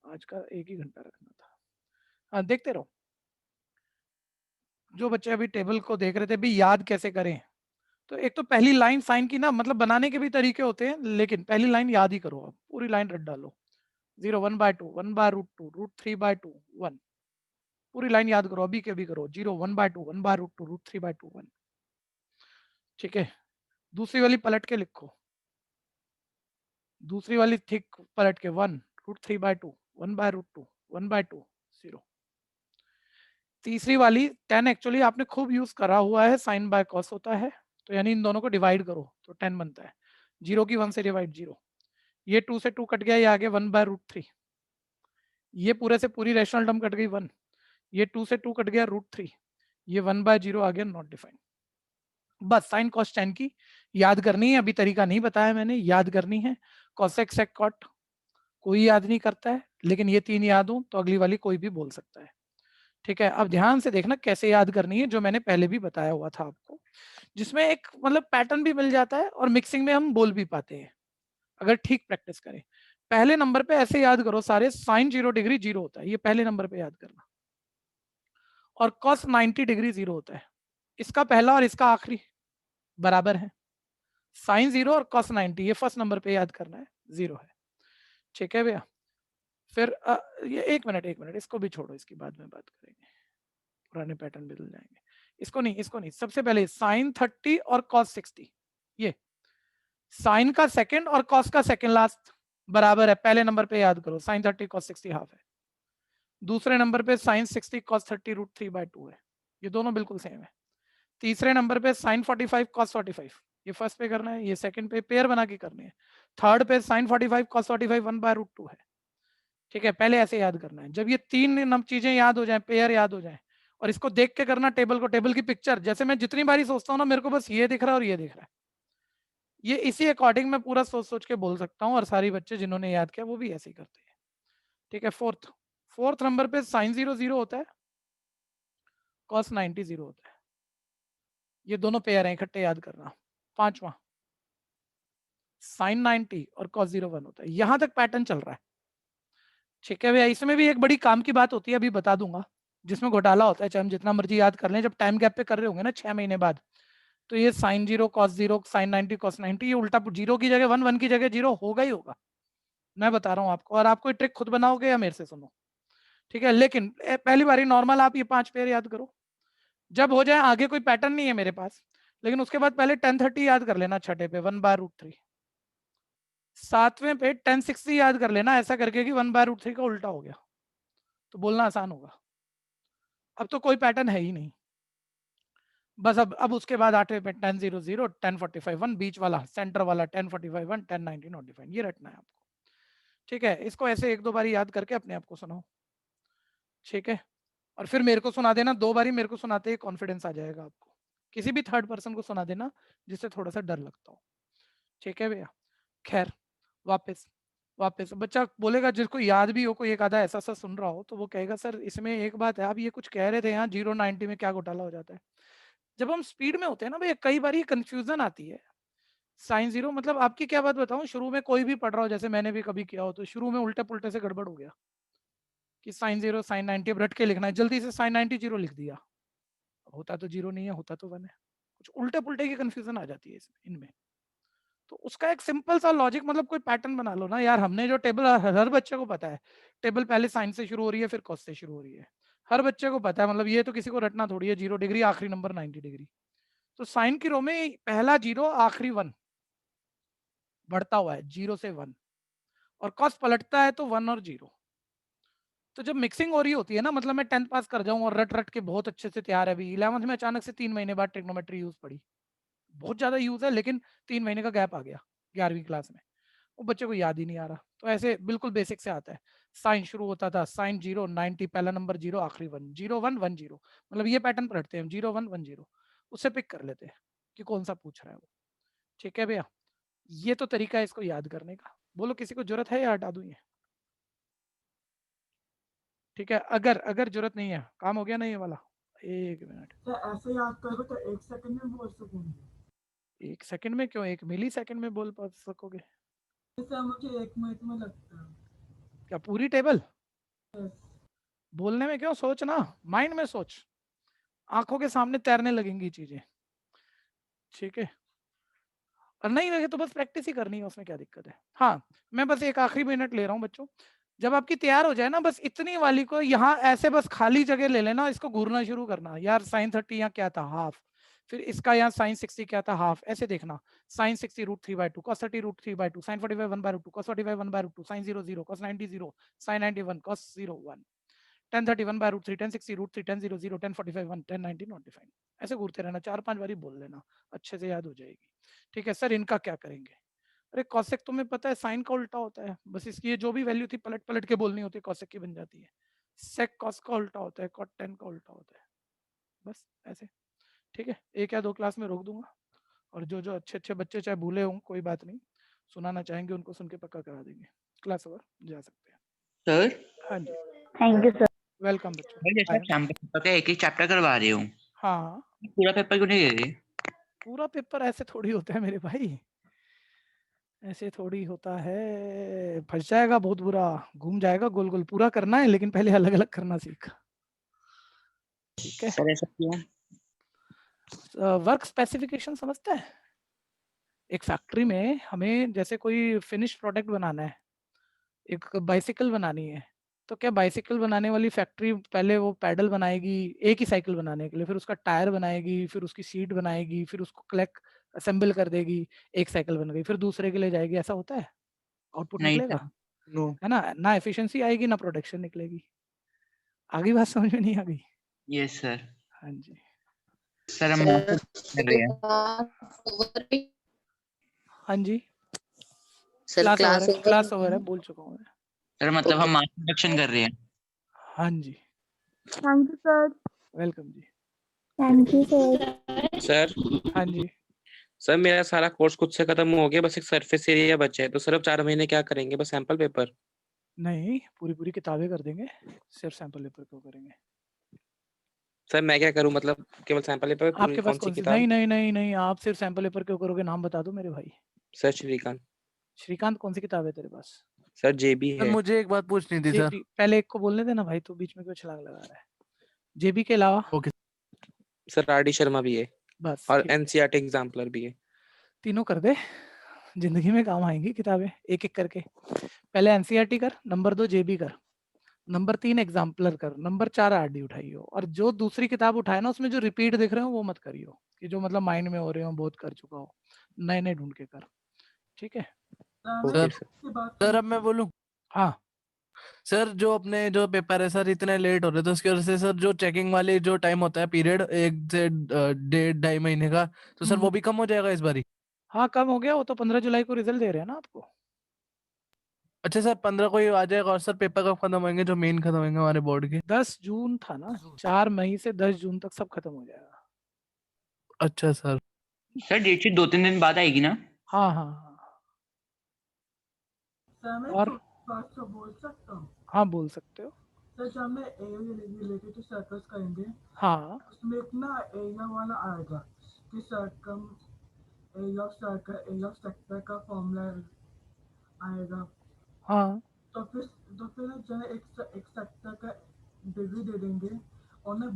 S1: आज का 1 ही घंटा रखना था। हाँ देखते रहो, जो बच्चे अभी टेबल को देख रहे थे भी याद कैसे करें, तो एक तो पहली लाइन साइन की ना, मतलब बनाने के भी तरीके होते हैं, लेकिन पहली लाइन याद ही करो, आप पूरी लाइन रट डालो। 0 1 by 2 1 by √2 √3 by 2 1, पूरी लाइन याद करो, अभी के अभी करो। 0 1 by 2 1 by √2 √3 by 2 1। ठीक है, दूसरी वाली पलट के लिखो, दूसरी वाली थिक पलट के 1 √3 by 2 1 by √2 1 by 2 0। तीसरी वाली 10 एक्चुअली आपने खूब यूज करा हुआ है, साइन बाय कॉस होता है, तो यानी इन दोनों को डिवाइड करो तो 10 बनता है। 0 की 1 से डिवाइड 0, ये 2 से 2 कट गया, ये आ गया 1 by √3, ये पूरे से पूरी रैशनल टर्म कट गई 1, ये 2 से 2 कट गया √3, ये 1 by 0 आ गया, नॉट डिफाइंड। बस साइन कॉस टेन की याद करनी है, अभी तरीका नहीं बताया मैंने, याद करनी है। कॉसेक सेक कॉट कोई याद नहीं करता है, लेकिन ये 3 याद हो तो अगली वाली कोई भी बोल सकता है। ठीक है, अब ध्यान से देखना कैसे याद करनी है, जो मैंने पहले भी बताया हुआ था आपको, जिसमें एक मतलब पैटर्न भी मिल जाता है और मिक्सिंग में हम बोल भी पाते हैं अगर ठीक प्रैक्टिस करें। पहले नंबर पे ऐसे याद करो सारे, साइन 0 डिग्री 0 होता है, ये पहले नंबर पे याद करना, और कॉस 90 डिग्री 0 होता है, इसका पहला और इसका आखिरी बराबर है। साइन 0 और कॉस 90 ये फर्स्ट नंबर पे याद करना है, 0 है। ठीक है भैया, फिर ये एक मिनट इसको भी छोड़ो, इसकी बाद में बात करेंगे, पुराने पैटर्न बदल जाएंगे। इसको नहीं, सबसे पहले साइन 30 और कॉस 60, ये साइन का सेकंड और कॉस का सेकंड लास्ट, बराबर है, पहले नंबर पे याद करो साइन 30 cos 60 हाफ है, दूसरे नंबर पे साइन 60 cos 30 √3/2 है, ये दोनों बिल्कुल सेम है। तीसरे नंबर पे साइन 45 cos 45, ये फर्स्ट पे करना है, ये सेकंड पे पेयर बना के करनी है। थर्ड पे साइन 45 cos 45 1/√2 है। ठीक है, पहले ऐसे याद करना है। जब ये तीन चीजें याद हो जाए, पेयर याद हो जाए, और इसको देख के करना टेबल को, टेबल की पिक्चर, जैसे मैं जितनी बारी सोचता हूँ ना मेरे को बस ये दिख रहा है और ये दिख रहा है, ये इसी अकॉर्डिंग मैं पूरा सोच सोच के बोल सकता हूँ, और सारी बच्चे जिन्होंने याद किया वो भी ऐसे ही करते हैं। ठीक है, फोर्थ नंबर पे साइन 0 0 होता है, cos 90 0 होता है, ये दोनों पेयर हैं, इकट्ठे याद करना। पांचवा साइन 90 और cos 0 1 होता है। यहां तक पैटर्न चल रहा है। ठीक है भैया, इसमें भी एक बड़ी काम की बात होती है, अभी बता दूंगा, जिसमें घोटाला होता है, चाहे हम जितना मर्जी याद कर लें, जब टाइम गैप पे कर रहे होंगे ना 6 महीने बाद, तो ये साइन 0 cos 0 साइन 90 cos 90, ये उल्टा जीरो की जगह 1, 1 की जगह 0 होगा ही होगा, मैं बता रहा हूँ आपको, और आपको ट्रिक खुद बनाओगे या मेरे से सुनो। ठीक है, लेकिन पहली बारी नॉर्मल आप ये 5 पेयर याद करो, जब हो जाए, आगे कोई पैटर्न नहीं है मेरे पास, लेकिन उसके बाद पहले 1030 याद कर लेना, छठे पे 1/√3, सातवें पे 1060 याद कर लेना, ऐसा करके कि 1/√3 का उल्टा हो गया, तो बोलना आसान होगा। अब तो कोई पैटर्न है ही नहीं, बस अब उसके बाद आठवें पे 1000 1045 1, बीच वाला सेंटर वाला 1045 1 1090 नॉट डिफाइंड, ये रटना है आपको। ठीक है, इसको ऐसे एक दो बारी याद करके अपने आप को सुनाओ। ठीक है, और फिर मेरे को सुना देना, 2 बारी मेरे को सुनाते ही कॉन्फिडेंस आ जाएगा आपको, किसी भी थर्ड पर्सन को सुना देना जिससे थोड़ा सा डर लगता हो। ठीक है भैया, खैर वापस बच्चा बोलेगा, जिसको याद भी हो, कोई एक आधा ऐसा सा सुन रहा हो, तो वो कहेगा सर इसमें एक बात है, आप ये कुछ कह रहे थे यहाँ 090 में क्या घोटाला हो जाता है। जब हम स्पीड में होते हैं ना भैया, कई बार ये कंफ्यूजन आती है। साइन 0 मतलब आपकी क्या बात बताऊं, शुरू में कोई भी पढ़ रहा हो, जैसे मैंने भी कभी किया हो, तो शुरू में उल्टे पुल्टे से गड़बड़ हो गया कि साइन 0 साइन 90 अब रट के लिखना है, जल्दी से साइन 90 0 लिख दिया, होता तो 0 नहीं है, होता तो 1 है, कुछ उल्टे पुल्टे की कंफ्यूजन आ जाती है इनमें। तो उसका एक सिंपल सा लॉजिक, मतलब कोई पैटर्न बना लो ना यार, हमने जो टेबल, हर बच्चे को पता है टेबल पहले साइन से शुरू हो रही है फिर कॉस से शुरू हो रही है, हर बच्चे को पता है, मतलब ये तो किसी को रटना थोड़ी है, 0 डिग्री आखिरी नंबर 90 डिग्री, तो साइन की रो में पहला 0 आखिरी 1 बढ़ता हुआ है 0 से 1, और कॉस पलटता है तो 1 और 0। तो जब मिक्सिंग हो रही होती है ना, मतलब मैं 10th पास कर जाऊं और रट रट के बहुत अच्छे से तैयार है, अभी 11th में अचानक से 3 महीने बाद ट्रिग्नोमेट्री यूज पड़ी, बहुत ज्यादा यूज है, लेकिन 3 महीने का गैप आ गया 11वीं क्लास में, वो बच्चे को याद ही नहीं आ रहा। तो ऐसे बिल्कुल बेसिक से आता है, साइन शुरू होता था साइन 0 90 पहला नंबर 0 आखिरी 1 0 1 1 0, मतलब ये पैटर्न पढ़ते हैं 0 1 1 0, उससे पिक कर लेते हैं कि कौन सा पूछ रहा है वो। ठीक है भैया, ये तो तरीका है इसको याद करने का। बोलो किसी को जरूरत है या हटा दूं ये? ठीक है, अगर जरूरत नहीं है, काम हो गया ना ये वाला। एक मिनट,
S13: ऐसे याद करो तो 1 सेकंड में बोल सकूंगी।
S1: 1 सेकंड में क्यों, 1 मिली सेकंड में बोल पा सकोगे?
S13: मुझे 1 मिनट में लगता है।
S1: क्या पूरी टेबल? बोलने में क्यों, सोच ना, माइंड में सोच, आंखों के सामने तैरने लगेंगी चीजें। ठीक है, और नहीं लगे तो बस प्रैक्टिस ही करनी है, उसमें क्या दिक्कत है। हाँ, मैं बस एक आखिरी मिनट ले रहा हूँ बच्चों, जब आपकी तैयार हो जाए ना, बस इतनी वाली को यहाँ ऐसे बस खाली जगह ले लेना, इसको घूरना शुरू करना, यार साइन 30 यहाँ क्या था, हाफ, फिर इसका यहाँ साइन 60 क्या था, हाफ, ऐसे देखना, sine 60 √3/2 cos 30 √3/2 sine 45 1/√2 cos 45 1/√2 sine 0 0 cos 90 0 sine 91 cos 0 1 1030 1/√3 1060 √3 10 0 0 1045 1 1090 not defined, ऐसे घूरते रहना, 4-5 बारी बोल लेना, अच्छे से याद हो जाएगी। ठीक है सर, इनका क्या करेंगे? अरे कॉसेक तुम्हें पता है साइन का उल्टा होता है, बस इसकी ये जो भी वैल्यू थी पलट पलट के बोलनी होती है, कॉसेक की बन जाती है। सेक कॉस का उल्टा होता है, कॉट 10 का उल्टा होता है, बस ऐसे। ठीक है, 1 या 2 क्लास में रोक दूंगा, और जो जो अच्छे अच्छे बच्चे चाहे भूले हों कोई बात नहीं, सुनाना चाहेंगे उनको सुन के पक्का करा देंगे, क्लास ओवर जा सकते हैं।
S6: सर
S1: हाँ जी,
S4: थैंक यू सर।
S1: वेलकम बच्चों।
S6: भाई जैसे आप शाम पेपर का एक चैप्टर करवा रहे हो,
S1: हाँ,
S6: पूरा पेपर क्यों नहीं दे रहे?
S1: पूरा पेपर ऐसे थोड़ी होता है मेरे भाई, ऐसे थोड़ी होता है, फंस जाएगा बहुत बुरा, घूम जाएगा गोल गोल, पूरा करना है लेकिन पहले अलग अलग करना सीख। ठीक है
S6: सर ऐसा क्यों?
S1: वर्क स्पेसिफिकेशन समझते हैं? एक फैक्ट्री में हमें जैसे कोई फिनिश प्रोडक्ट बनाना है, एक बाइसिकल बनानी है, तो क्या बाइसिकल बनाने वाली फैक्ट्री पहले वो पैडल बनाएगी एक ही साइकिल बनाने के लिए, फिर उसका टायर बनाएगी, फिर उसकी सीट बनाएगी, फिर उसको कलेक्ट असेंबल कर देगी, एक साइकिल बन गई, फिर दूसरे के लिए जाएगी, ऐसा होता है? आउटपुट
S6: नहीं
S1: निकलेगा,
S6: सर।
S9: नो
S1: है ना एफिशिएंसी आएगी ना प्रोडक्शन निकलेगी। आगे बात समझ में नहीं आ गई?
S6: Yes sir.
S1: हाँ जी
S6: सर हम कर रहे हैं।
S1: हाँ जी,
S5: सर
S1: क्लास ओवर है, बोल चुका हूँ मैं।
S6: सर मतलब हम मास प्रोडक्शन कर रहे हैं।
S1: हाँ जी,
S4: थैंक यू सर।
S1: वेलकम जी।
S4: Thank you sir.
S12: सर
S1: हाँ जी,
S12: सर मेरा सारा कोर्स खुद से खत्म हो गया, बस एक सरफेस एरिया बचा है, तो सर अब 4 महीने क्या करेंगे? बस सैंपल पेपर?
S1: नहीं पूरी किताबें कर देंगे, सिर्फ सैंपल पेपर क्यों करेंगे?
S12: सर मैं क्या करूं, मतलब केवल सैंपल पेपर? पूरी
S1: आपके पास
S12: कौन सी
S1: कौन सी?
S12: किताब?
S1: नहीं, आप सिर्फ सैंपल पेपर क्यों करोगे? नाम बता दो मेरे भाई।
S12: सर श्रीकांत।
S1: श्रीकांत कौन सी किताब है तेरे पास?
S12: सर जेबी
S10: सर
S12: है।
S10: मुझे एक बात पूछनी थी सर।
S1: जेबी, पहले एक को बोलने देना भाई, तू बीच में क्यों छलांग लगा रहा है? जेबी के अलावा
S10: okay
S12: sir R D Sharma भी है
S1: बस
S12: और
S1: ठीक है,
S12: एनसीईआरटी एग्जाम्पलर भी है।
S1: तीनों कर दे, जिंदगी में काम आएंगी किताबें एक एक करके। पहले एनसीईआरटी कर, नंबर 2 जेबी कर, नंबर 3 एग्जाम्पलर कर, नंबर 4 आरडी उठाइयो। और जो दूसरी किताब उठाए ना उसमें जो रिपीट दिख रहे हो वो मत करियो, कि जो मतलब माइंड में हो रहे हो, बहुत कर चुका हो, नए नए ढूंढ के कर, ठीक है?
S12: Okay
S10: sir.
S12: सर।
S10: सर अब मैं बोलूं?
S1: हाँ
S10: सर जो अपने जो पेपर है सर इतने लेट हो रहे, तो उसकी वजह से सर जो चेकिंग वाली जो टाइम होता है पीरियड 1 से 1.5 महीने का, तो सर वो भी कम हो जाएगा इस बारी?
S1: हाँ कम हो गया, वो तो 15 जुलाई को रिजल्ट दे रहे हैं ना आपको।
S10: अच्छा सर 15 को ही आ जाएगा। और सर पेपर कब खत्म होंगे जो मेन खत्म होंगे हमारे बोर्ड के?
S1: 10 जून था ना, 4 मई से 10 जून तक सब खत्म हो जाएगा।
S10: अच्छा सर।
S6: सर डेटशीट 2-3 दिन बाद आएगी ना?
S1: हाँ
S13: सर मैं
S1: और
S13: बात तो बोल सकता हूँ?
S1: हाँ बोल सकते हो।
S13: सर जब मैं रिलेटेड टू सर्कल्स करेंगे,
S1: हाँ
S13: उसमें एक ना एरिया वाला आएगा कि circum area of circle, area of sector का फॉर्मूला आएगा।
S1: हाँ
S13: तो फिर ना जो है एक सेक्टर का डिग्री दे देंगे, और ना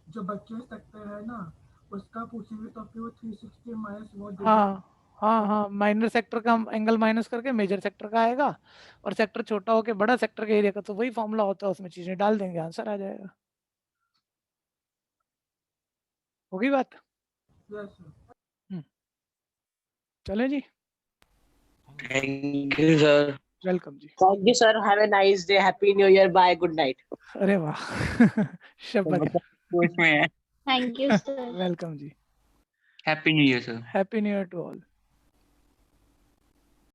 S13: जो बच्चे सेक्टर है ना उसका पूछेंगे, तो फिर वो 360 माइनस वो डिग्री।
S1: हाँ माइनर सेक्टर का एंगल माइनस करके मेजर सेक्टर का आएगा, और सेक्टर छोटा होके बड़ा सेक्टर के एरिया का, तो वही फॉर्मूला होता है, उसमें चीजें डाल देंगे, आंसर आ जाएगा। होगी बात?
S13: Yes sir.
S1: चले जी,
S12: थैंक यू सर।
S1: वेलकम जी।
S8: Thank you sir, have a nice day, happy new year, bye, good night.
S1: अरे वाह शपथ,
S6: कोर्स में है।
S4: Thank you sir.
S1: वेलकम जी,
S6: happy new year sir.
S1: Happy new year to all.